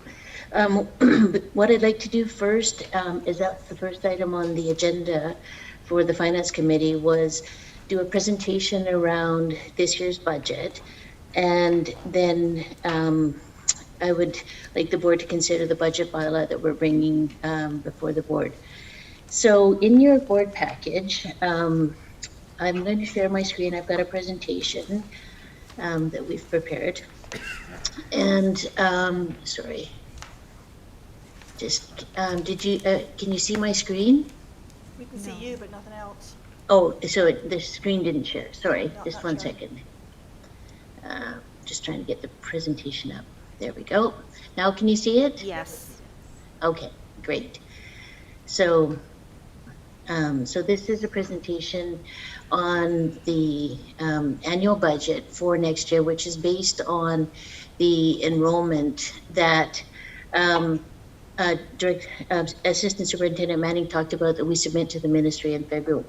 what I'd like to do first is that's the first item on the agenda for the Finance Committee was do a presentation around this year's budget, and then I would like the board to consider the budget bylaw that we're bringing before the board. So in your board package, I'm going to share my screen. I've got a presentation that we've prepared. And sorry, just did you can you see my screen? We can see you, but nothing else. Oh, so the screen didn't share. Sorry, No, just not one showing. second. Just trying to get the presentation up. There we go. Now can you see it? Yes. Okay, great. So, so this is a presentation on the annual budget for next year, which is based on the enrollment that Assistant Superintendent Manning talked about that we submit to the ministry in February.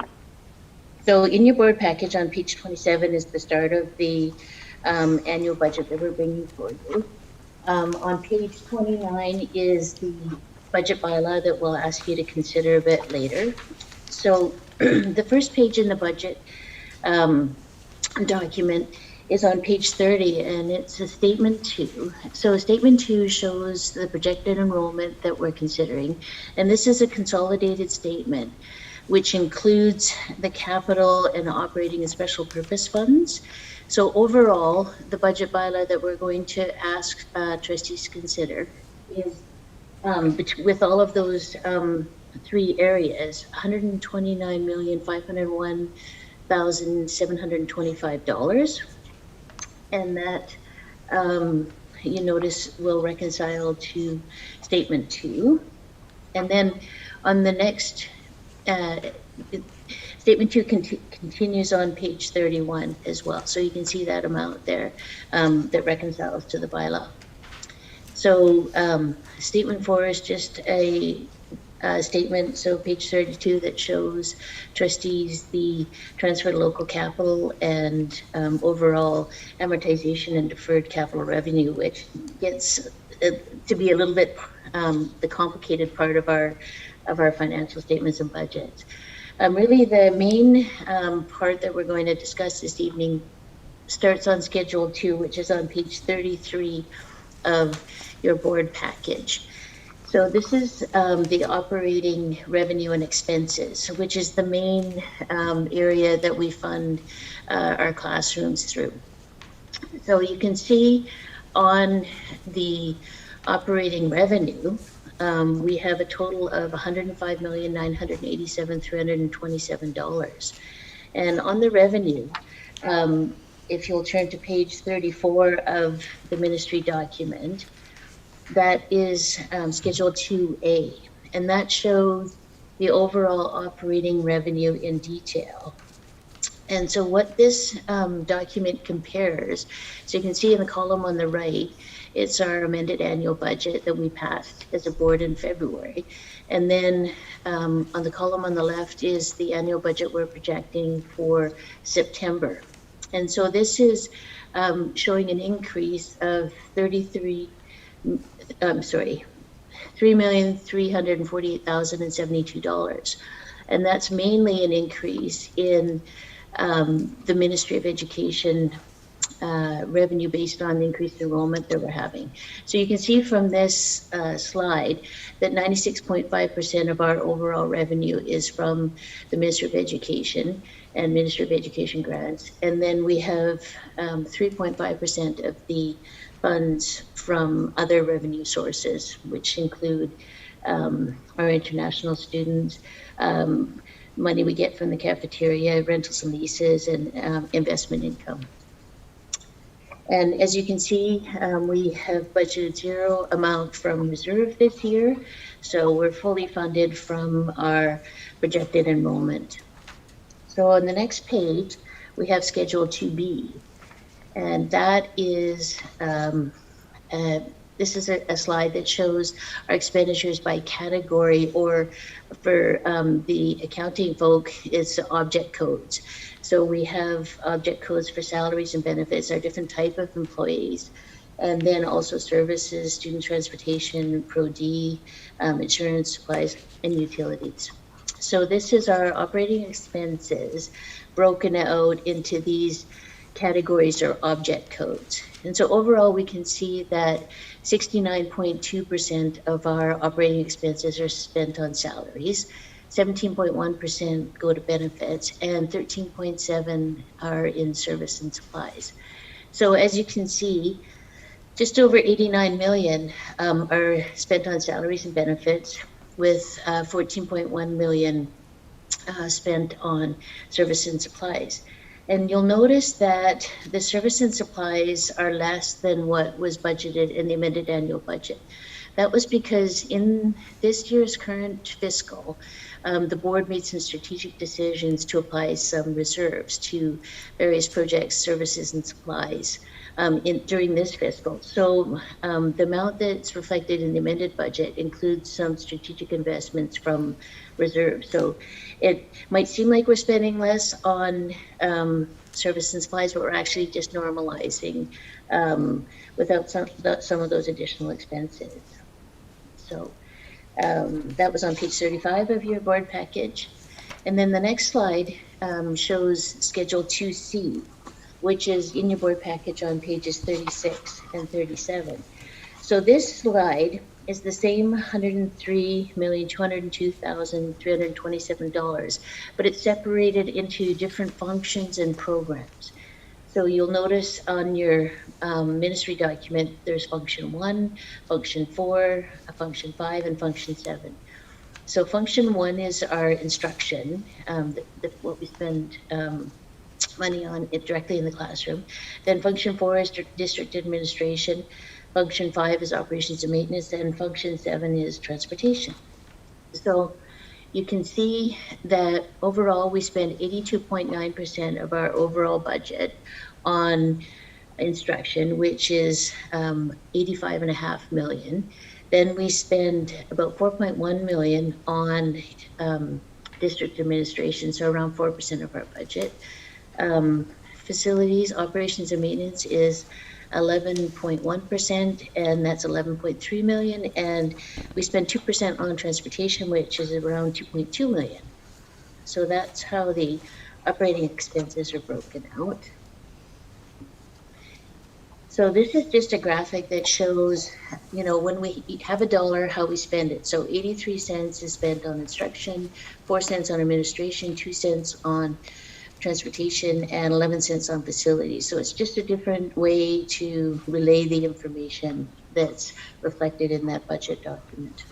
So in your board package on page 27 is the start of the annual budget that we're bringing forward. On page 29 is the budget bylaw that we'll ask you to consider a bit later. So the first page in the budget document is on page 30, and it's a statement 2. So statement 2 shows the projected enrollment that we're considering, and this is a consolidated statement which includes the capital and operating and special purpose funds. So overall, the budget bylaw that we're going to ask trustees to consider is with all of those 3 areas, $129,501,725, and that you notice will reconcile to statement 2. And then on the next statement 2 continues on page 31 as well, so you can see that amount there that reconciles to the bylaw. So statement 4 is just a statement, so page 32, that shows trustees the transfer to local capital and overall amortization and deferred capital revenue, which gets to be a little bit the complicated part of our financial statements and budgets. Really, the main part that we're going to discuss this evening starts on Schedule 2, which is on page 33 of your board package. So this is the operating revenue and expenses, which is the main area that we fund our classrooms through. So you can see on the operating revenue, we have a total of $105,987,327. And on the revenue, if you'll turn to page 34 of the ministry document, that is Schedule 2A, and that shows the overall operating revenue in detail. And so what this document compares, so you can see in the column on the right, it's our amended annual budget that we passed as a board in February. And then on the column on the left is the annual budget we're projecting for September. And so this is showing an increase of $3,348,072. And that's mainly an increase in the Ministry of Education revenue based on the increased enrollment that we're having. So you can see from this slide that 96.5% of our overall revenue is from the Ministry of Education and Ministry of Education grants. And then we have 3.5% of the funds from other revenue sources, which include our international students, money we get from the cafeteria, rentals and leases, and investment income. And as you can see, we have budgeted zero amount from reserve this year, so we're fully funded from our projected enrollment. So on the next page, we have Schedule 2B, and that is this is a slide that shows our expenditures by category, or for the accounting folk, it's object codes. So we have object codes for salaries and benefits, our different type of employees, and then also services, student transportation, Pro-D, insurance, supplies, and utilities. So this is our operating expenses broken out into these categories or object codes. And so overall, we can see that 69.2% of our operating expenses are spent on salaries, 17.1% go to benefits, and 13.7% are in service and supplies. So as you can see, just over 89 million are spent on salaries and benefits, with 14.1 million spent on service and supplies. And you'll notice that the service and supplies are less than what was budgeted in the amended annual budget. That was because in this year's current fiscal, the board made some strategic decisions to apply some reserves to various projects, services, and supplies during this fiscal. So the amount that's reflected in the amended budget includes some strategic investments from reserves. So it might seem like we're spending less on service and supplies, but we're actually just normalizing without some of those additional expenses. So that was on page 35 of your board package. And then the next slide shows Schedule 2C, which is in your board package on pages 36 and 37. So this slide is the same $103,202,327, but it's separated into different functions and programs. So you'll notice on your ministry document, there's function 1, function 4, function 5, and function 7. So function 1 is our instruction, what we spend money on it directly in the classroom. Then function 4 is district administration. Function 5 is operations and maintenance, and function 7 is transportation. So you can see that overall we spend 82.9% of our overall budget on instruction, which is 85.5 million. Then we spend about 4.1 million on district administration, so around 4% of our budget. Facilities, operations and maintenance is 11.1%, and that's 11.3 million. And we spend 2% on transportation, which is around 2.2 million. So that's how the operating expenses are broken out. So this is just a graphic that shows, when we have a dollar, how we spend it. So 83 cents is spent on instruction, 4 cents on administration, 2 cents on transportation, and 11 cents on facilities. So it's just a different way to relay the information that's reflected in that budget document.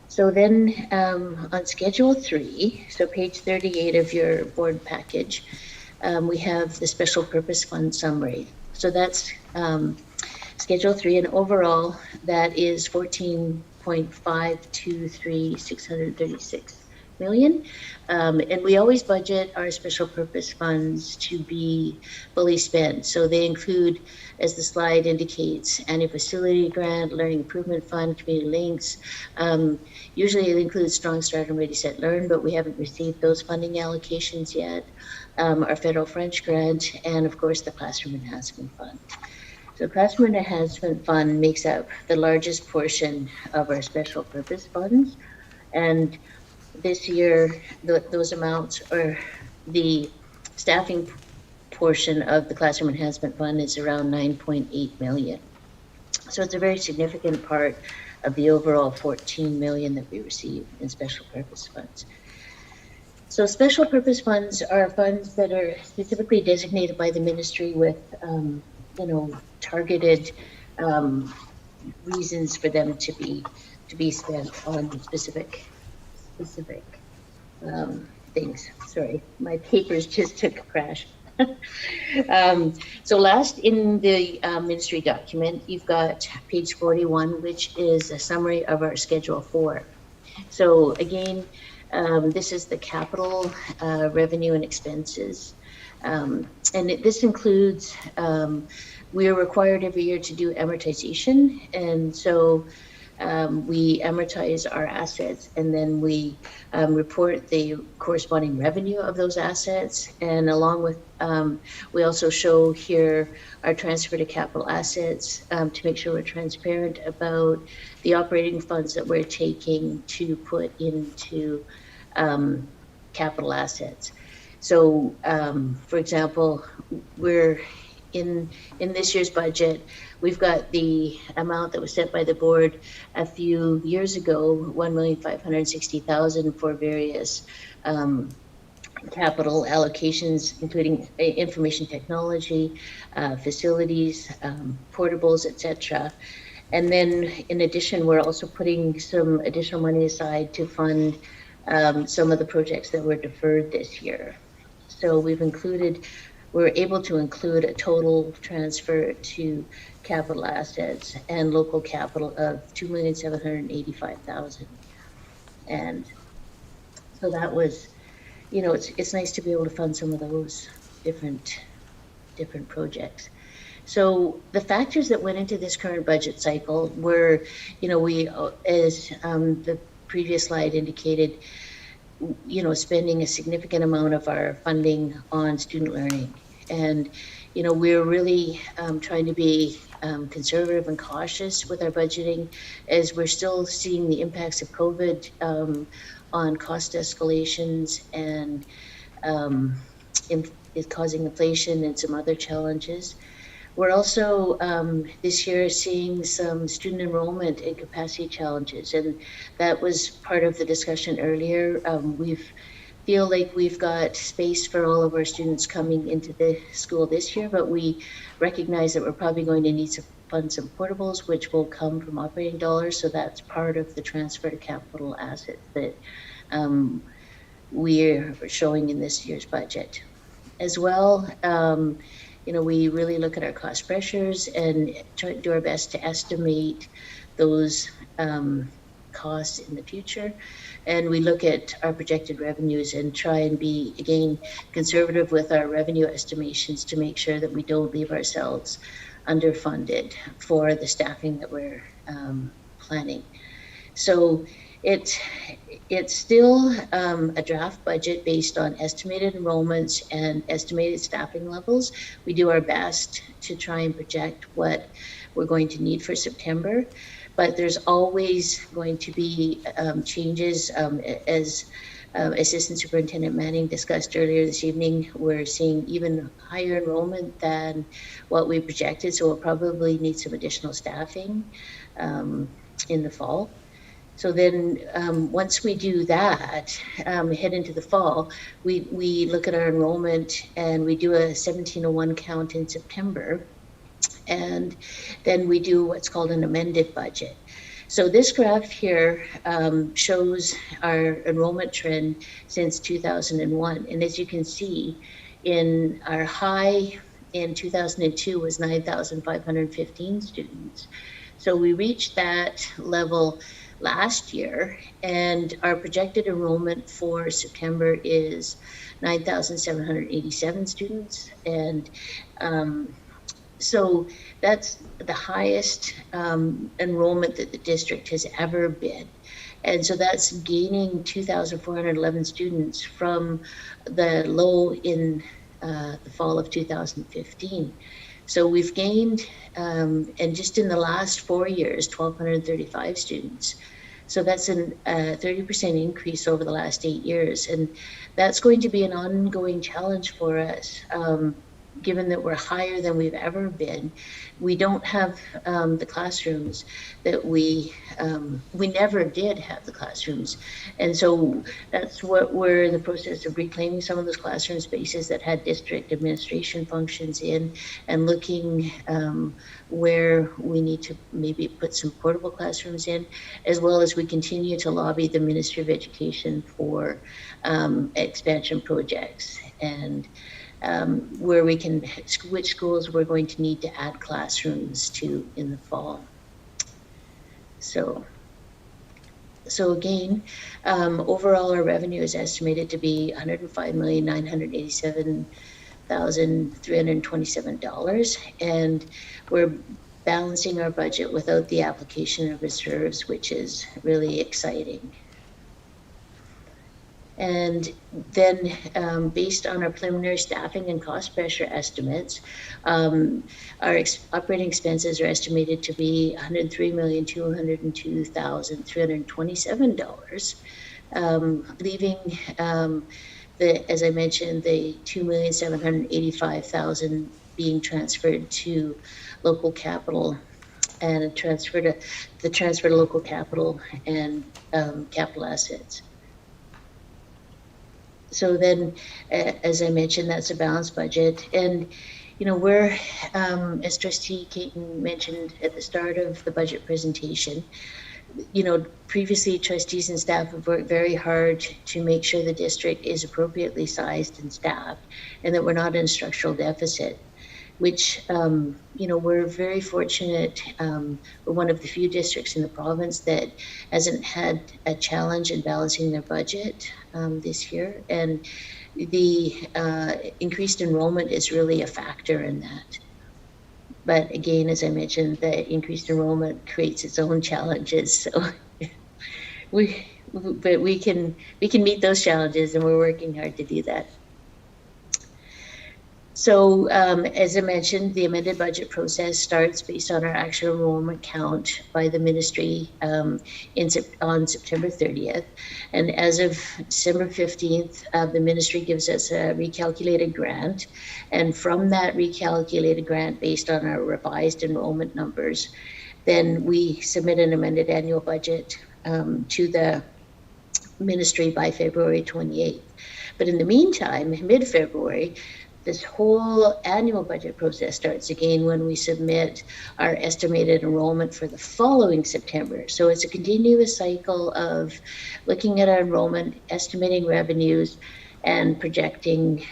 So then on Schedule 3, so page 38 of your board package, we have the special purpose fund summary. So that's Schedule 3, and overall that is 14.523636 million. And we always budget our special purpose funds to be fully spent. So they include, as the slide indicates, annual facility grant, learning improvement fund, community links. Usually it includes Strong Start and Ready Set Learn, but we haven't received those funding allocations yet. Our federal French grant, and of course the Classroom Enhancement Fund. So Classroom Enhancement Fund makes up the largest portion of our special purpose funds. And this year, those amounts, or the staffing portion of the Classroom Enhancement Fund, is around 9.8 million. So it's a very significant part of the overall 14 million that we receive in special purpose funds. So special purpose funds are funds that are specifically designated by the ministry with, targeted reasons for them to be spent on specific things. Sorry, my papers just took a crash. So last in the ministry document, you've got page 41, which is a summary of our Schedule 4. So again, this is the capital revenue and expenses. And this includes, we are required every year to do amortization. And so we amortize our assets, and then we report the corresponding revenue of those assets. And along with, we also show here our transfer to capital assets to make sure we're transparent about the operating funds that we're taking to put into capital assets. So, for example, we're in this year's budget, we've got the amount that was set by the board a few years ago, $1,560,000 for various capital allocations, including information technology, facilities, portables, etc. And then in addition, we're also putting some additional money aside to fund some of the projects that were deferred this year. So we're able to include a total transfer to capital assets and local capital of $2,785,000. And so that was, it's nice to be able to fund some of those different projects. So the factors that went into this current budget cycle were, we, as the previous slide indicated, spending a significant amount of our funding on student learning. And, we're really trying to be conservative and cautious with our budgeting, as we're still seeing the impacts of COVID on cost escalations and is causing inflation and some other challenges. We're also this year seeing some student enrollment and capacity challenges, and that was part of the discussion earlier. We feel like we've got space for all of our students coming into the school this year, but we recognize that we're probably going to need to fund some portables, which will come from operating dollars. So that's part of the transfer to capital assets that we're showing in this year's budget. As well, we really look at our cost pressures and try to do our best to estimate those costs in the future. And we look at our projected revenues and try and be, again, conservative with our revenue estimations to make sure that we don't leave ourselves underfunded for the staffing that we're planning. So it's still a draft budget based on estimated enrollments and estimated staffing levels. We do our best to try and project what we're going to need for September, but there's always going to be changes. As Assistant Superintendent Manning discussed earlier this evening, we're seeing even higher enrollment than what we projected, so we'll probably need some additional staffing in the fall. So then once we do that, head into the fall, we look at our enrollment and we do a 1701 count in September. And then we do what's called an amended budget. So this graph here shows our enrollment trend since 2001. And as you can see, in our high in 2002 was 9,515 students. So we reached that level last year, and our projected enrollment for September is 9,787 students. And so that's the highest enrollment that the district has ever been. And so that's gaining 2,411 students from the low in the fall of 2015. So we've gained, and just in the last 4 years, 1,235 students. So that's a 30% increase over the last 8 years. And that's going to be an ongoing challenge for us. given that we're higher than we've ever been, we don't have the classrooms that we never did have the classrooms. And so that's what we're in the process of reclaiming some of those classroom spaces that had district administration functions in, and looking where we need to maybe put some portable classrooms in, as well as we continue to lobby the Ministry of Education for expansion projects, and where we can, which schools we're going to need to add classrooms to in the fall. So again, overall our revenue is estimated to be $105,987,327, and we're balancing our budget without the application of reserves, which is really exciting. And then based on our preliminary staffing and cost pressure estimates, our operating expenses are estimated to be $103,202,327, leaving as I mentioned, the $2,785,000 being transferred to local capital, and the transfer to local capital and capital assets. So then, as I mentioned, that's a balanced budget. And, you know, we're, as Trustee Caton mentioned at the start of the budget presentation, you know, previously trustees and staff have worked very hard to make sure the district is appropriately sized and staffed, and that we're not in structural deficit, which, you know, we're very fortunate. We're one of the few districts in the province that hasn't had a challenge in balancing their budget this year. And the increased enrollment is really a factor in that. But again, as I mentioned, the increased enrollment creates its own challenges. So we can meet those challenges, and we're working hard to do that. So as I mentioned, the amended budget process starts based on our actual enrollment count by the ministry on September 30th. And as of December 15th, the ministry gives us a recalculated grant. And from that recalculated grant, based on our revised enrollment numbers, then we submit an amended annual budget to the ministry by February 28th. But in the meantime, mid-February, this whole annual budget process starts again when we submit our estimated enrollment for the following September. So it's a continuous cycle of looking at our enrollment, estimating revenues, and projecting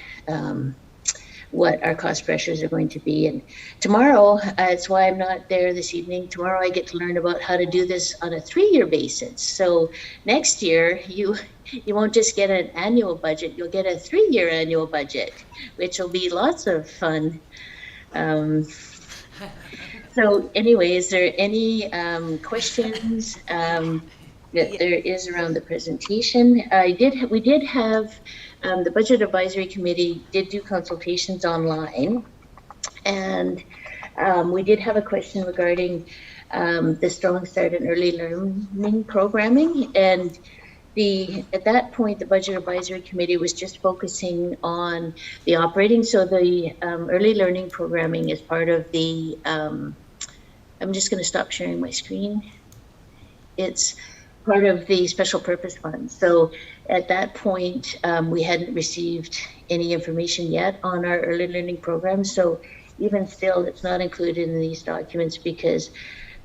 what our cost pressures are going to be. And tomorrow, it's why I'm not there this evening. Tomorrow I get to learn about how to do this on a 3-year basis. So next year, you won't just get an annual budget, you'll get a 3-year annual budget, which will be lots of fun. So anyway, is there any questions that there is around the presentation? We did have, the Budget Advisory Committee did do consultations online, and we did have a question regarding the Strong Start and Early Learning programming. And at that point, the Budget Advisory Committee was just focusing on the operating. So the early learning programming is part of the, I'm just going to stop sharing my screen. It's part of the special purpose fund. So at that point, we hadn't received any information yet on our early learning program. So even still, it's not included in these documents, because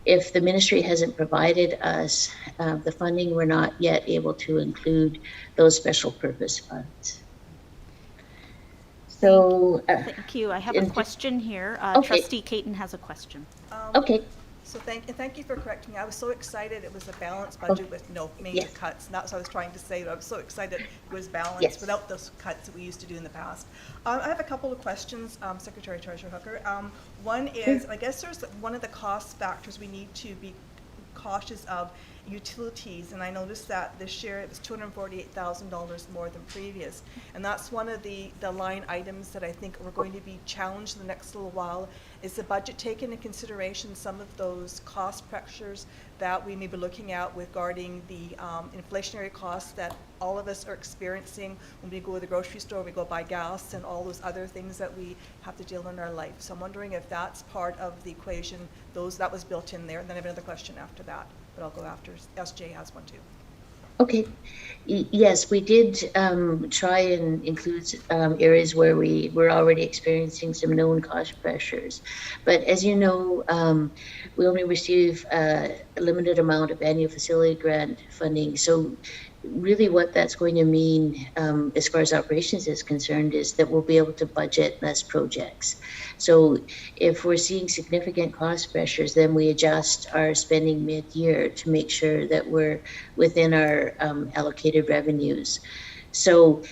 if the ministry hasn't provided us the funding, we're not yet able to include those special purpose funds. So Thank you. I have a question here. Okay. Trustee Caton has a question. okay. So thank you for correcting me. I was so excited it was a balanced budget with no major Yes. cuts. And that's what I was trying to say. I was so excited it was balanced Yes. without those cuts that we used to do in the past. I have a couple of questions, Secretary Treasurer Hooker. One is, I guess there's one of the cost factors we need to be cautious of utilities, and I noticed that this year it was $248,000 more than previous. And that's one of the line items that I think we're going to be challenged in the next little while. Is the budget taking into consideration some of those cost pressures that we may be looking at regarding the inflationary costs that all of us are experiencing when we go to the grocery store, we go buy gas and all those other things that we have to deal in our life. So I'm wondering if that's part of the equation, that was built in there. And then I have another question after that, but I'll go after SJ has one too. Okay. Yes, we did try and include areas where we were already experiencing some known cost pressures. But as you know, we only receive a limited amount of annual facility grant funding. So really what that's going to mean as far as operations is concerned is that we'll be able to budget less projects. So if we're seeing significant cost pressures, then we adjust our spending mid-year to make sure that we're within our allocated revenues. So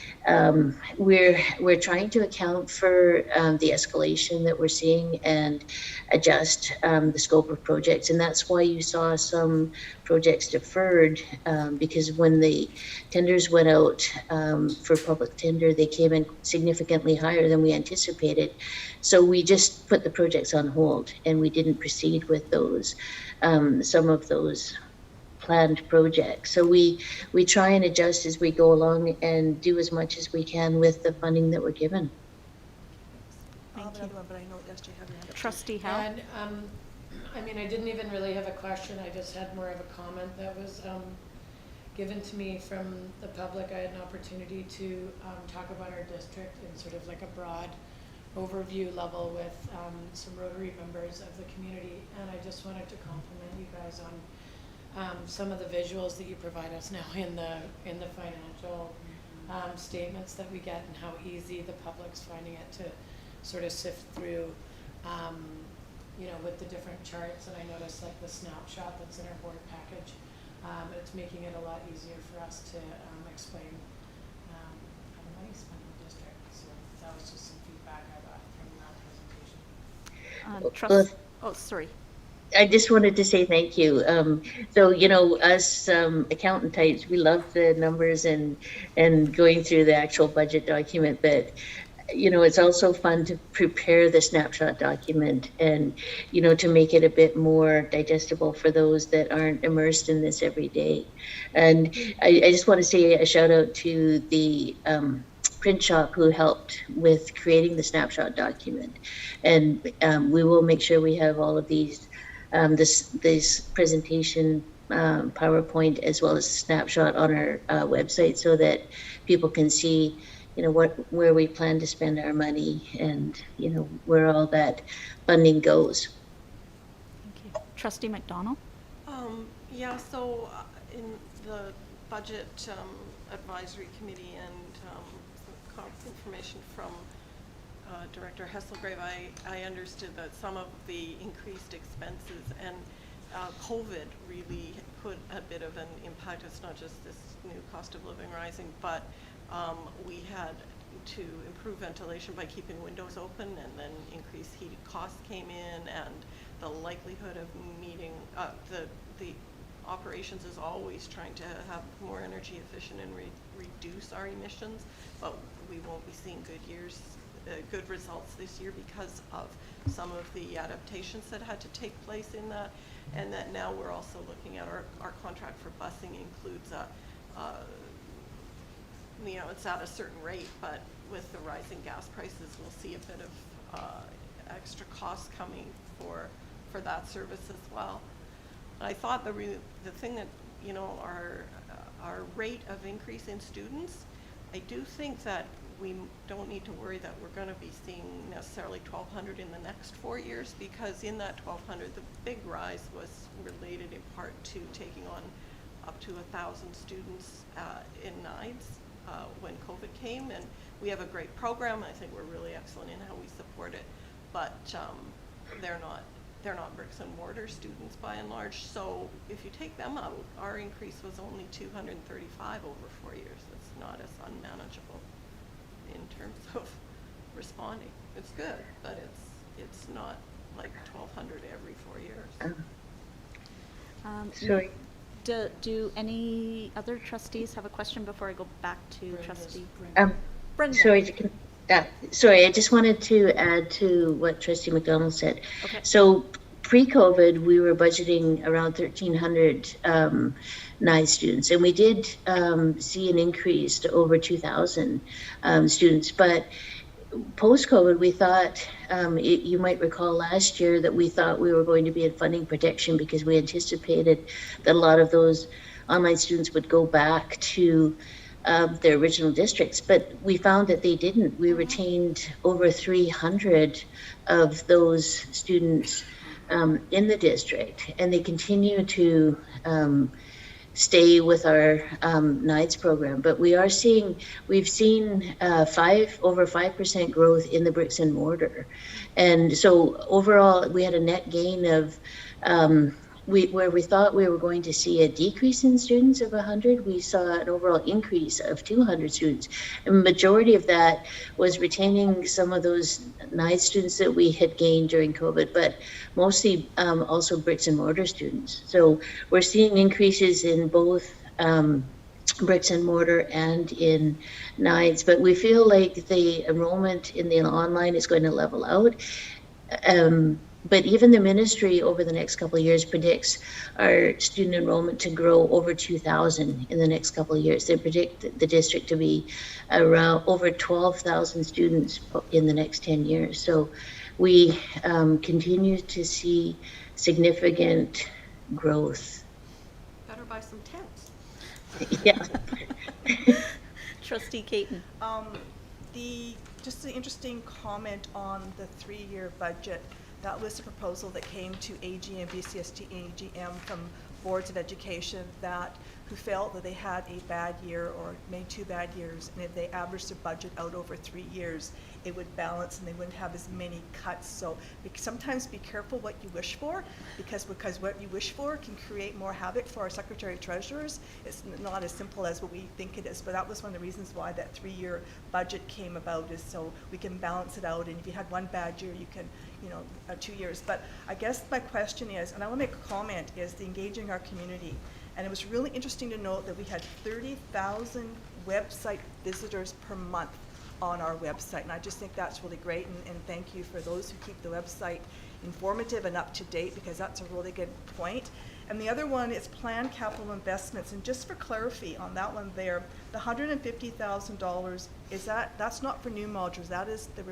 we're trying to account for the escalation that we're seeing and adjust the scope of projects. And that's why you saw some projects deferred, because when the tenders went out for public tender, they came in significantly higher than we anticipated. So we just put the projects on hold and we didn't proceed with those, some of those planned projects. So we try and adjust as we go along and do as much as we can with the funding that we're given. I'll have another one, but I know SJ had another. Trustee Howe? And, I mean, I didn't even really have a question, I just had more of a comment that was given to me from the public. I had an opportunity to talk about our district in sort of like a broad overview level with some Rotary members of the community, and I just wanted to compliment you guys on some of the visuals that you provide us now in the financial statements that we get, and how easy the public's finding it to sort of sift through, you know, with the different charts. And I noticed like the snapshot that's in our board package, it's making it a lot easier for us to explain how the money's spent in the district. So that was just some feedback I got from that presentation. Oh, sorry. I just wanted to say thank you. So, you know, us accountant types, we love the numbers and going through the actual budget document, but you know, it's also fun to prepare the snapshot document and, you know, to make it a bit more digestible for those that aren't immersed in this every day. And I just want to say a shout out to the print shop who helped with creating the snapshot document. And we will make sure we have all of these this presentation PowerPoint as well as snapshot on our website so that people can see, you know, where we plan to spend our money and, you know, where all that funding goes. Thank you. Trustee McDonald? Yeah, so in the budget advisory committee and some information from Director Hesselgrave, I understood that some of the increased expenses and COVID really put a bit of an impact. It's not just this new cost of living rising, but we had to improve ventilation by keeping windows open, and then increased heating costs came in, and the likelihood of meeting the operations is always trying to have more energy efficient and reduce our emissions, but we won't be seeing good results this year because of some of the adaptations that had to take place in that, and that now we're also looking at our contract for busing includes you know, it's at a certain rate, but with the rising gas prices, we'll see a bit of extra costs coming for that service as well. I thought the thing that, you know, our rate of increase in students, I do think that we don't need to worry that we're going to be seeing necessarily 1,200 in the next 4 years, because in that 1,200, the big rise was related in part to taking on up to 1,000 students in NIDES when COVID came, and we have a great program. I think we're really excellent in how we support it, but they're not bricks and mortar students by and large. So if you take them out, our increase was only 235 over 4 years. That's not as unmanageable in terms of responding. It's good, but it's not like 1,200 every 4 years. Sorry. Do any other trustees have a question before I go back to trustee? Brenda? Sorry, I just wanted to add to what Trustee McDonald said. Okay. So pre-COVID, we were budgeting around 1,300 NIDE students, and we did see an increase to over 2,000 students. But post-COVID, we thought, you might recall last year that we thought we were going to be in funding protection because we anticipated that a lot of those online students would go back to their original districts, but we found that they didn't. We retained over 300 of those students in the district, and they continue to stay with our NIDES program. But we've seen over 5% growth in the bricks and mortar. And so overall, we had a net gain of where we thought we were going to see a decrease in students of 100, we saw an overall increase of 200 students. And the majority of that was retaining some of those NIDE students that we had gained during COVID, but mostly also bricks and mortar students. So we're seeing increases in both bricks and mortar and in NIDES, but we feel like the enrollment in the online is going to level out. But even the ministry over the next couple of years predicts our student enrollment to grow over 2,000 in the next couple of years. They predict the district to be around over 12,000 students in the next 10 years. So we continue to see significant growth. Better buy some tents. Yeah. Trustee Caton. Just an interesting comment on the 3-year budget. That was a proposal that came to AGM, BCST, AGM from boards of education who felt that they had a bad year or made 2 bad years, and if they averaged their budget out over 3 years, it would balance and they wouldn't have as many cuts. So sometimes be careful what you wish for, because what you wish for can create more havoc for our secretary treasurers. It's not as simple as what we think it is, but that was one of the reasons why that 3-year budget came about, is so we can balance it out, and if you had 1 bad year, you can 2 years. But I guess my question is, and I want to make a comment, is the engaging our community. And it was really interesting to note that we had 30,000 website visitors per month on our website. And I just think that's really great. And thank you for those who keep the website informative and up to date, because that's a really good point. And the other one is planned capital investments. And just for clarity on that one there, the $150,000, that's not for new modules. That is the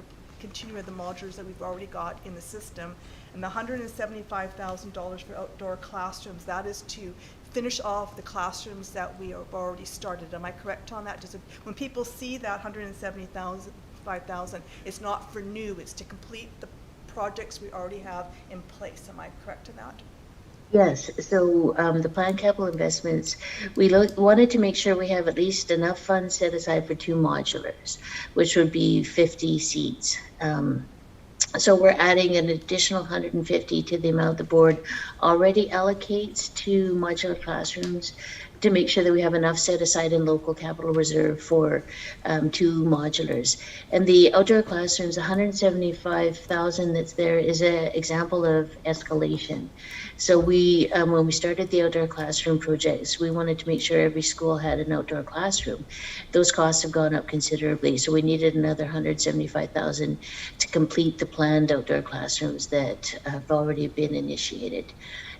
continue with the modules that we've already got in the system. And the $175,000 for outdoor classrooms, that is to finish off the classrooms that we have already started. Am I correct on that? When people see that $175,000, it's not for new, it's to complete the projects we already have in place. Am I correct in that? Yes, so the planned capital investments, we wanted to make sure we have at least enough funds set aside for 2 modulars, which would be 50 seats. So we're adding an additional 150 to the amount the board already allocates to modular classrooms, to make sure that we have enough set aside in local capital reserve for 2 modulars. And the outdoor classrooms, 175,000 that's there is an example of escalation. So we, when we started the outdoor classroom projects, we wanted to make sure every school had an outdoor classroom. Those costs have gone up considerably, so we needed another 175,000 to complete the planned outdoor classrooms that have already been initiated.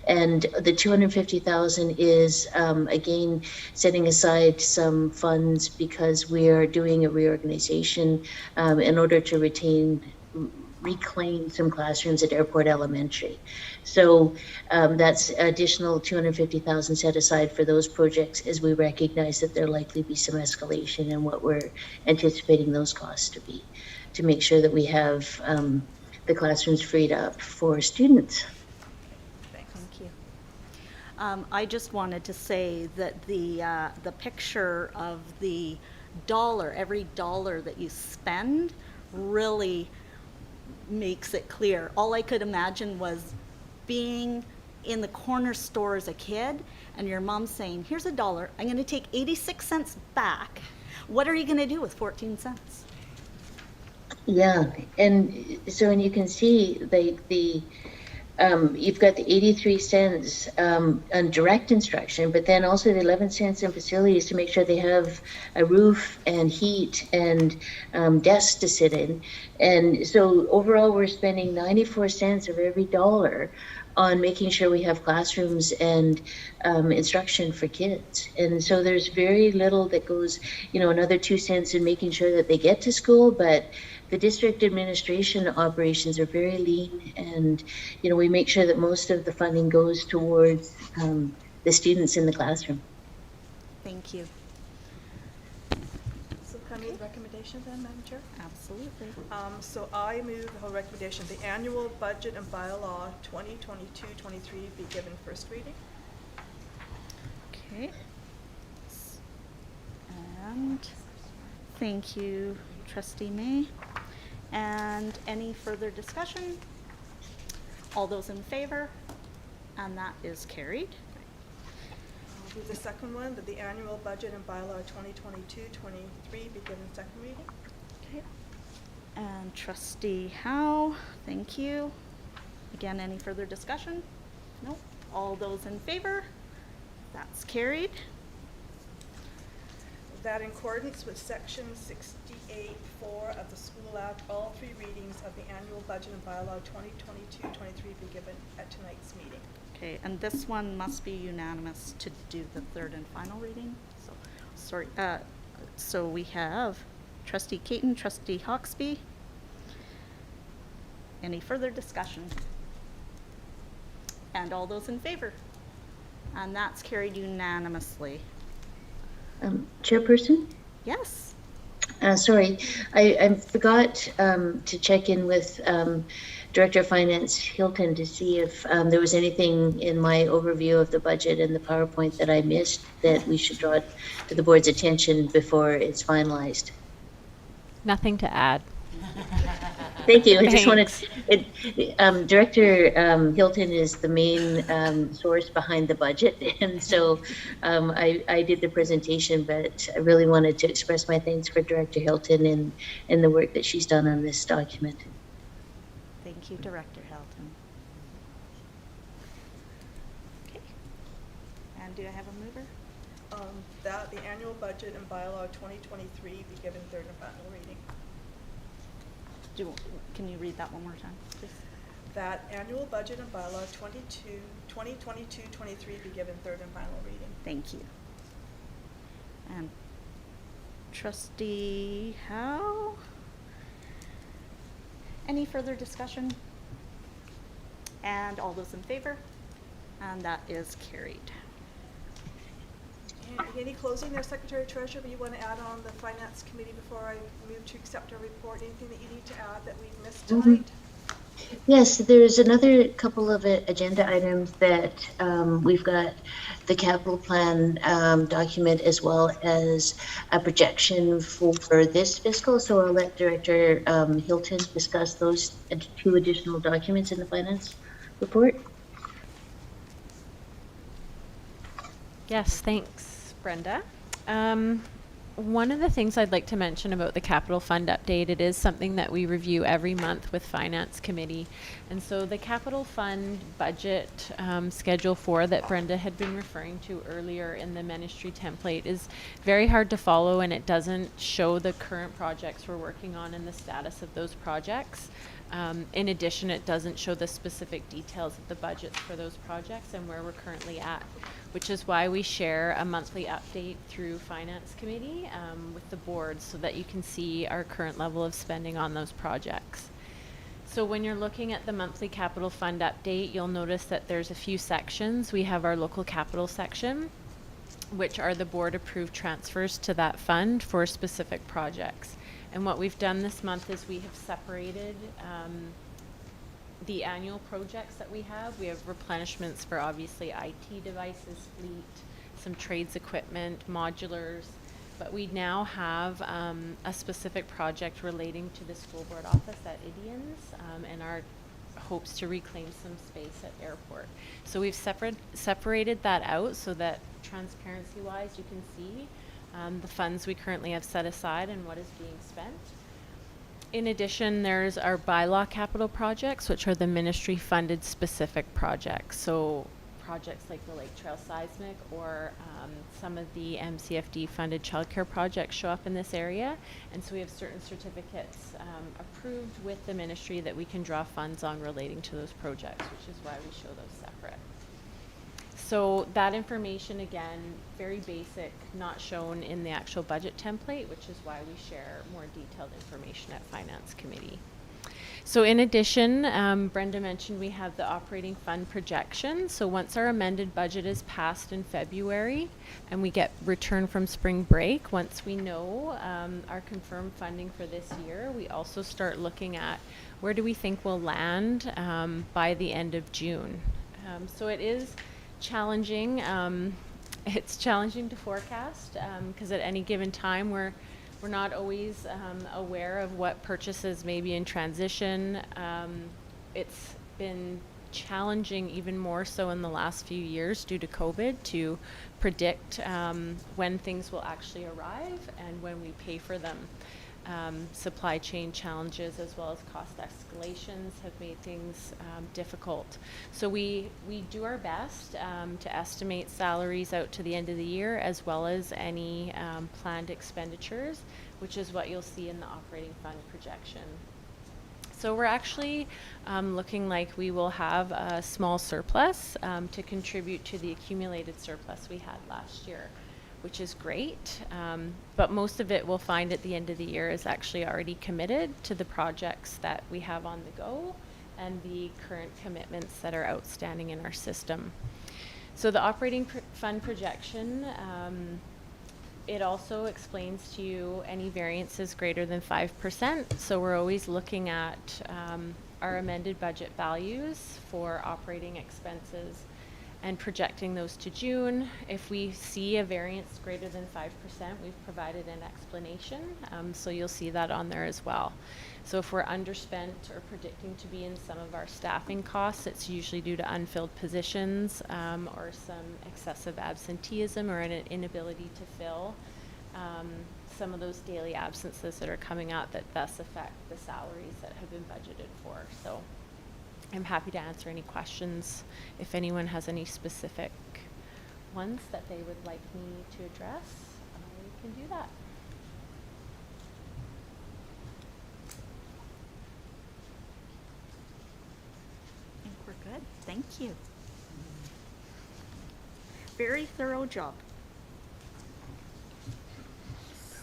And the 250,000 is, again, setting aside some funds because we are doing a reorganization in order to reclaim some classrooms at Airport Elementary. So that's additional 250,000 set aside for those projects, as we recognize that there'll likely be some escalation in what we're anticipating those costs to be, to make sure that we have the classrooms freed up for students. I just wanted to say that the picture of the dollar, every dollar that you spend, really makes it clear. All I could imagine was being in the corner store as a kid and your mom saying, here's $1, I'm going to take 86 cents back. What are you going to do with 14 cents? Yeah, and so, and you can see the you've got the 83 cents on direct instruction, but then also the 11 cents in facilities to make sure they have a roof and heat and desks to sit in. And so overall, we're spending 94 cents of every dollar on making sure we have classrooms and instruction for kids. And so there's very little that goes, another 2 cents in making sure that they get to school, but the district administration operations are very lean, and we make sure that most of the funding goes towards the students in the classroom. Thank you. So can I move the recommendation then, Madam Chair? Absolutely. So I move the whole recommendation, the annual budget and bylaw 2022-23 be given first reading. Okay. And thank you, Trustee May. And any further discussion? All those in favor? And that is carried. I'll do the second one, that the annual budget and bylaw 2022-23 be given second reading. Okay. And Trustee Howe, thank you. Again, any further discussion? Nope. All those in favor? That's carried. That in accordance with section 68(4) of the School Act, all three readings of the annual budget and bylaw 2022-23 be given at tonight's meeting. Okay, and this one must be unanimous to do the third and final reading. So, sorry, so we have Trustee Caton, Trustee Hawksby. Any further discussion? And all those in favor? And that's carried unanimously. Chairperson? Yes. Sorry, I forgot to check in with Director of Finance Hilton to see if there was anything in my overview of the budget and the PowerPoint that I missed that we should draw to the board's attention before it's finalized. Nothing to add. Thank you. I just wanted, Thanks. Director Hilton is the main source behind the budget, and so I did the presentation, but I really wanted to express my thanks for Director Hilton and the work that she's done on this document. Thank you, Director Hilton. Okay. And do I have a mover? That the annual budget and bylaw 2023 be given third and final reading. Can you read that one more time, please? That annual budget and bylaw 2022-23 be given third and final reading. Thank you. And Trustee Howe? Any further discussion? And all those in favor? And that is carried. And any closing there, Secretary Treasurer, you want to add on the Finance Committee before I move to accept our report? Anything that you need to add that we've missed tonight? Yes, there's another couple of agenda items that we've got the capital plan document as well as a projection for this fiscal. So I'll let Director Hilton discuss those two additional documents in the finance report. Yes, thanks, Brenda. One of the things I'd like to mention about the capital fund update, it is something that we review every month with Finance Committee. And so the capital fund budget schedule 4 that Brenda had been referring to earlier in the ministry template is very hard to follow, and it doesn't show the current projects we're working on and the status of those projects. In addition, it doesn't show the specific details of the budgets for those projects and where we're currently at, which is why we share a monthly update through Finance Committee with the board so that you can see our current level of spending on those projects. So when you're looking at the monthly capital fund update, you'll notice that there's a few sections. We have our local capital section, which are the board approved transfers to that fund for specific projects. And what we've done this month is we have separated the annual projects that we have. We have replenishments for obviously IT devices, fleet, some trades equipment, modulars, but we now have a specific project relating to the school board office at Idians and our hopes to reclaim some space at airport. So we've separated that out so that transparency-wise you can see the funds we currently have set aside and what is being spent. In addition, there's our bylaw capital projects, which are the ministry-funded specific projects. So projects like the Lake Trail Seismic or some of the MCFD-funded childcare projects show up in this area. And so we have certain certificates approved with the ministry that we can draw funds on relating to those projects, which is why we show those separate. So that information, again, very basic, not shown in the actual budget template, which is why we share more detailed information at Finance Committee. So in addition, Brenda mentioned we have the operating fund projection. So once our amended budget is passed in February and we get return from spring break, once we know our confirmed funding for this year, we also start looking at where do we think we'll land by the end of June. So it is challenging. It's challenging to forecast because at any given time we're not always aware of what purchases may be in transition. It's been challenging even more so in the last few years due to COVID to predict when things will actually arrive and when we pay for them. Supply chain challenges as well as cost escalations have made things difficult. So we do our best to estimate salaries out to the end of the year as well as any planned expenditures, which is what you'll see in the operating fund projection. So we're actually looking like we will have a small surplus to contribute to the accumulated surplus we had last year, which is great, but most of it we'll find at the end of the year is actually already committed to the projects that we have on the go and the current commitments that are outstanding in our system. So the operating fund projection, it also explains to you any variances greater than 5%. So we're always looking at our amended budget values for operating expenses and projecting those to June. If we see a variance greater than 5%, we've provided an explanation. So you'll see that on there as well. So if we're underspent or predicting to be in some of our staffing costs, it's usually due to unfilled positions or some excessive absenteeism or an inability to fill some of those daily absences that are coming out that thus affect the salaries that have been budgeted for. So I'm happy to answer any questions if anyone has any specific ones that they would like me to address. We can do that. I think we're good. Thank you. Very thorough job.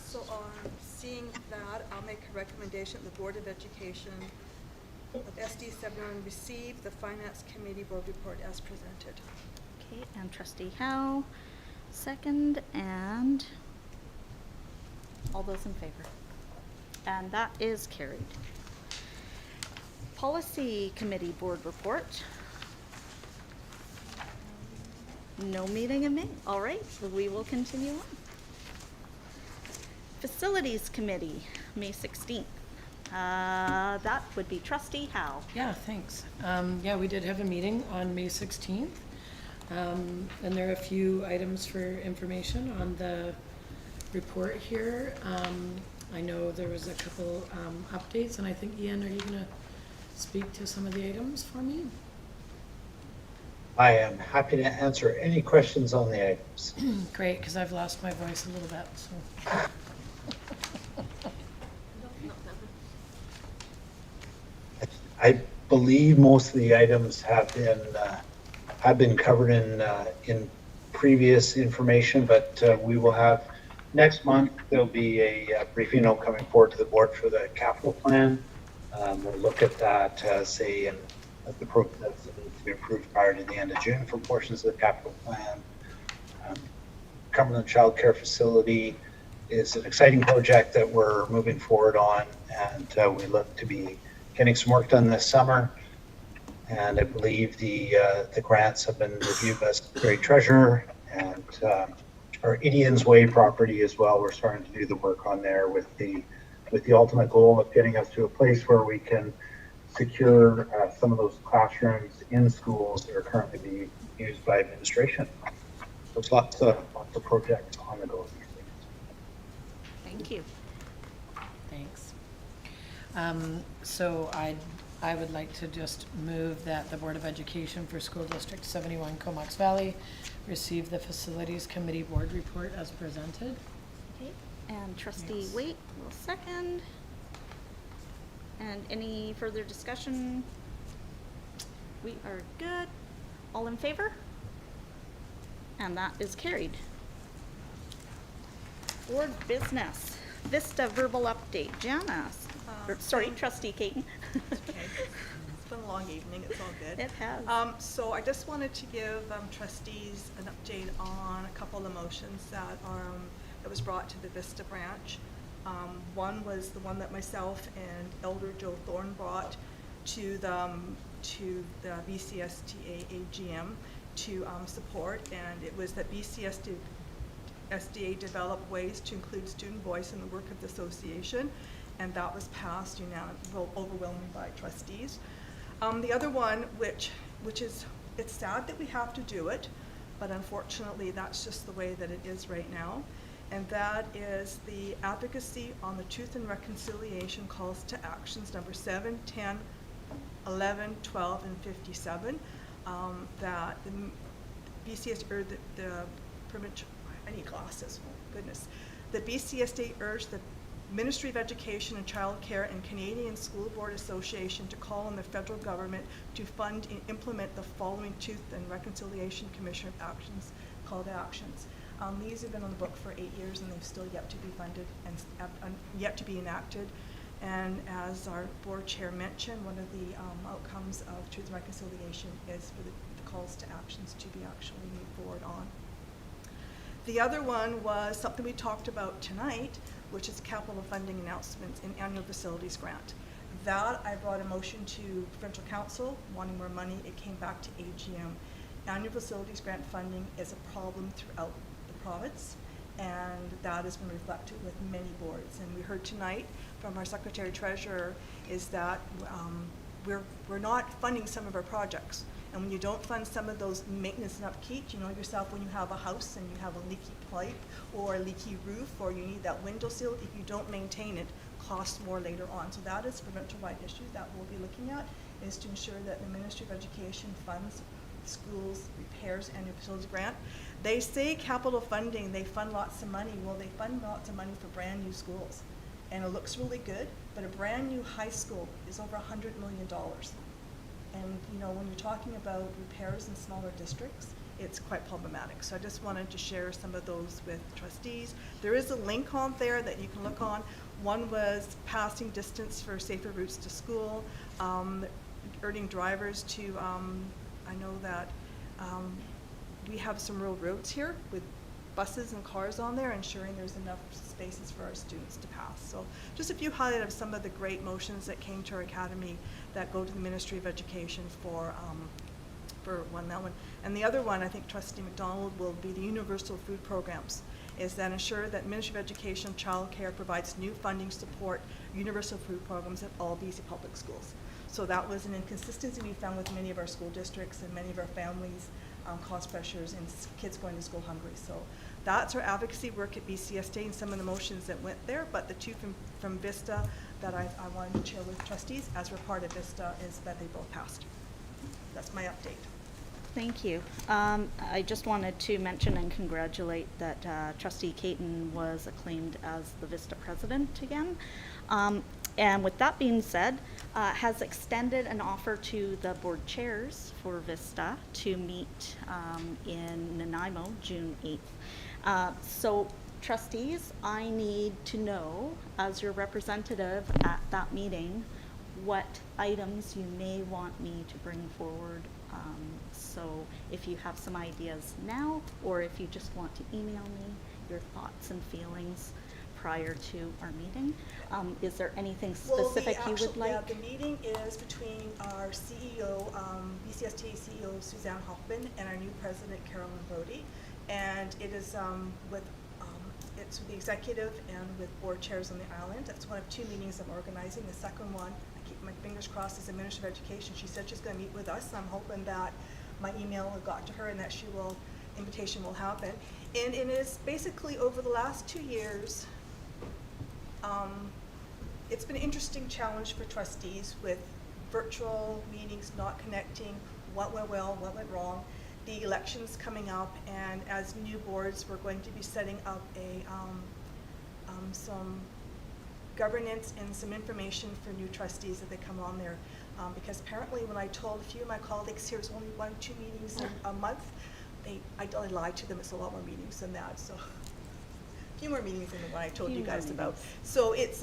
So seeing that, I'll make a recommendation the Board of Education of SD 71 receive the Finance Committee Board Report as presented. Okay, and Trustee Howe, second, and all those in favor. And that is carried. Policy Committee Board Report. No meeting in May. All right, so we will continue on. Facilities Committee, May 16th. That would be Trustee Howe. Yeah, thanks. Yeah, we did have a meeting on May 16th. And there are a few items for information on the report here. I know there was a couple updates, and I think, Ian, are you going to speak to some of the items for me? I am happy to answer any questions on the items. Great, because I've lost my voice a little bit. So. I believe most of the items have been covered in previous information, but we will have next month. There'll be a briefing note coming forward to the board for the capital plan. We'll look at that as the process that needs to be approved prior to the end of June for portions of the capital plan. Cumberland Child Care Facility is an exciting project that we're moving forward on, and we look to be getting some work done this summer. And I believe the grants have been reviewed by Secretary Treasurer, and our Indians Way property as well. We're starting to do the work on there with the ultimate goal of getting us to a place where we can secure some of those classrooms in schools that are currently being used by administration. There's lots of projects on the go these days. Thank you. Thanks. So I would like to just move that the Board of Education for School District 71 Comox Valley receive the Facilities Committee Board Report as presented. Okay, and trustee Yes. Waite will second. And any further discussion? We are good. All in favor? And that is carried. Board business, Vista verbal update, Janice. Sorry, trustee Caton. Okay. It's been a long evening, it's all good. It has. So I just wanted to give trustees an update on a couple of motions that that was brought to the Vista branch. One was the one that myself and Elder Joe Thorne brought to the BCSTA AGM to support, and it was that BCSTA develop ways to include student voice in the work of the association, and that was passed overwhelmingly by trustees. The other one, which is, it's sad that we have to do it, but unfortunately that's just the way that it is right now, and that is the advocacy on the Truth and Reconciliation calls to actions number 7, 10, 11, 12, and 57, that the BCS, or the provincial, I need glasses, oh goodness. The BCSD urged the Ministry of Education and Child Care and Canadian School Board Association to call on the federal government to fund and implement the following Truth and Reconciliation Commission actions, call to actions. These have been on the book for 8 years and they've still yet to be funded and yet to be enacted. And as our board chair mentioned, one of the outcomes of Truth and Reconciliation is for the calls to actions to be actually moved forward on. The other one was something we talked about tonight, which is capital funding announcements in annual facilities grant. That I brought a motion to provincial council wanting more money. It came back to AGM. Annual facilities grant funding is a problem throughout the province, and that has been reflected with many boards. And we heard tonight from our Secretary Treasurer is that we're not funding some of our projects. And when you don't fund some of those maintenance and upkeep, you know yourself when you have a house and you have a leaky pipe or a leaky roof, or you need that window seal, if you don't maintain it, costs more later on. So that is a provincial-wide issue that we'll be looking at, is to ensure that the Ministry of Education funds schools repairs and facilities grant. They say capital funding, they fund lots of money. Well, they fund lots of money for brand new schools. And it looks really good, but a brand new high school is over $100 million. And you know, when you're talking about repairs in smaller districts, it's quite problematic. So I just wanted to share some of those with trustees. There is a link on there that you can look on. One was passing distance for safer routes to school, urging drivers to, I know that we have some rural roads here with buses and cars on there, ensuring there's enough spaces for our students to pass. So just a few highlights of some of the great motions that came to our academy that go to the Ministry of Education for that one. And the other one, I think Trustee McDonald, will be the universal food programs, is that ensure that Ministry of Education Child Care provides new funding support universal food programs at all BC public schools. So that was an inconsistency we found with many of our school districts and many of our families, cost pressures and kids going to school hungry. So that's our advocacy work at BCSD and some of the motions that went there, but the two from Vista that I wanted to share with trustees as we're part of Vista is that they both passed. That's my update. Thank you. I just wanted to mention and congratulate that Trustee Caton was acclaimed as the Vista president again. And with that being said, has extended an offer to the board chairs for Vista to meet in Nanaimo, June 8th. So trustees, I need to know, as your representative at that meeting, what items you may want me to bring forward. So if you have some ideas now, or if you just want to email me your thoughts and feelings prior to our meeting. Is there anything specific you would like? Yeah, the meeting is between our CEO, BCSTA CEO Suzanne Hoffman, and our new president Carolyn Brody, and it is it's with the executive and with board chairs on the island. That's one of two meetings I'm organizing. The second one, I keep my fingers crossed, is the Minister of Education. She said she's going to meet with us, and I'm hoping that my email got to her and that invitation will happen. And it is basically over the last 2 years, it's been an interesting challenge for trustees with virtual meetings not connecting, what went well, what went wrong, the elections coming up, and as new boards, we're going to be setting up a some governance and some information for new trustees as they come on there. Because apparently when I told a few of my colleagues here was only 1-2 meetings a month, I lied to them. It's a lot more meetings than that. So a few more meetings than what I told you guys about. So it's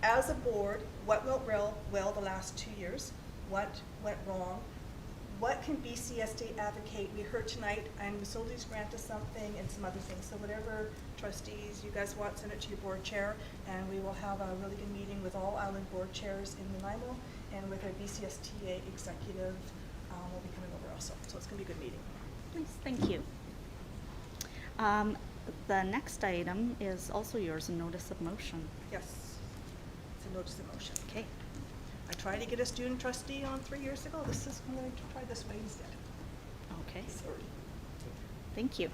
as a board, what went well the last 2 years, what went wrong, what can BCSD advocate? We heard tonight, and facilities grant us something and some other things. So whatever trustees you guys want, send it to your board chair, and we will have a really good meeting with all island board chairs in Nanaimo, and with our BCSTA executive will be coming over also. So it's going to be a good meeting. Please, thank you. The next item is also yours, a notice of motion. Yes, it's a notice of motion. Okay. I tried to get a student trustee on 3 years ago. I'm going to try this way instead. Okay. Sorry. Thank you.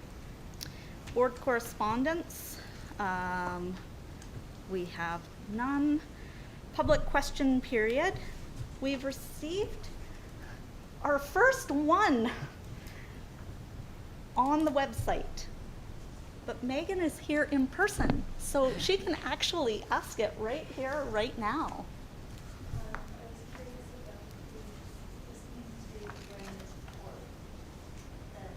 Board correspondence. We have none. Public question period. We've received our first one on the website. But Megan is here in person, so she can actually ask it right here, right now. I was curious about this needs to bring support that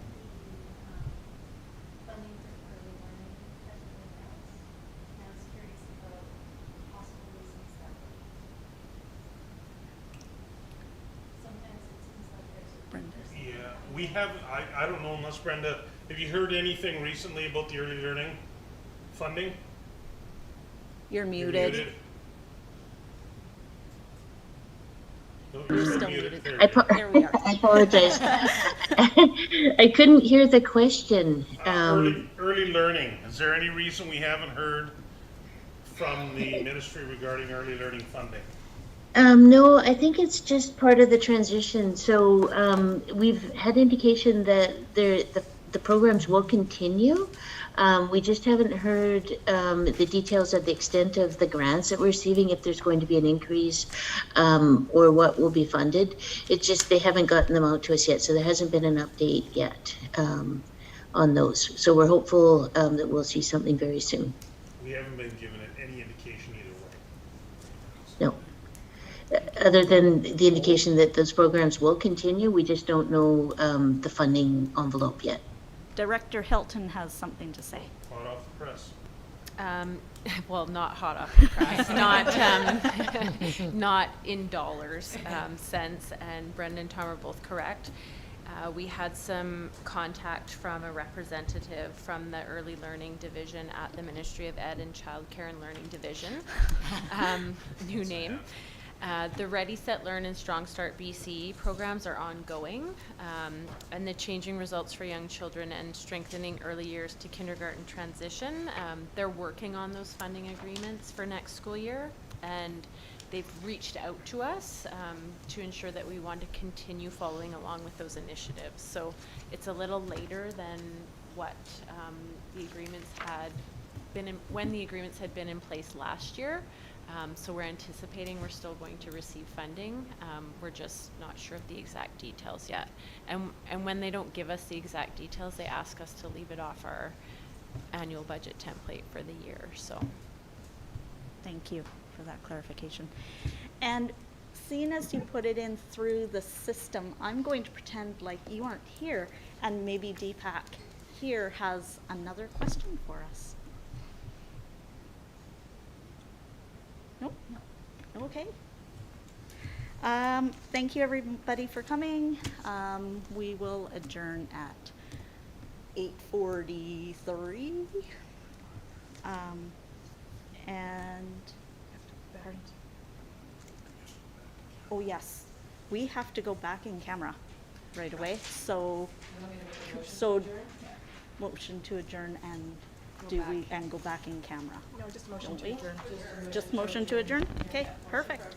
the funding for early learning has been announced. And I was curious about possible reasons that would be. Sometimes it seems like there's a Brenda. Yeah, we have, I don't know unless Brenda, have you heard anything recently about the early learning funding? You're You're muted. No, You're you're still muted. muted. There I, you go. There we are. I apologize. I couldn't hear the question. Early learning, is there any reason we haven't heard from the ministry regarding early learning funding? No, I think it's just part of the transition. So we've had indication that the programs will continue. We just haven't heard the details of the extent of the grants that we're receiving, if there's going to be an increase or what will be funded. It's just they haven't gotten them out to us yet, so there hasn't been an update yet on those. So we're hopeful that we'll see something very soon. We haven't been given any indication either way. No. Other than the indication that those programs will continue, we just don't know the funding envelope yet. Director Hilton has something to say. Hot off the press. Well, not hot off the press, not in dollars, cents, and Brendan and Tom are both correct. We had some contact from a representative from the Early Learning Division at the Ministry of Ed and Childcare and Learning Division, new name. The Ready, Set, Learn and Strong Start BC programs are ongoing, and the Changing Results for Young Children and Strengthening Early Years to Kindergarten Transition, they're working on those funding agreements for next school year, and they've reached out to us to ensure that we want to continue following along with those initiatives. So it's a little later than what the agreements had been when the agreements had been in place last year. So we're anticipating we're still going to receive funding. We're just not sure of the exact details yet. And when they don't give us the exact details, they ask us to leave it off our annual budget template for the year. So Thank you for that clarification. And seeing as you put it in through the system, I'm going to pretend like you aren't here, and maybe Deepak here has another question for us. Nope. No. Okay. Thank you everybody for coming. We will adjourn at 8:43. And pardon? Oh yes, we have to go back in camera right away. So motion to adjourn and go back in camera. No, just motion Don't to we? adjourn. Just motion to adjourn? Okay, perfect.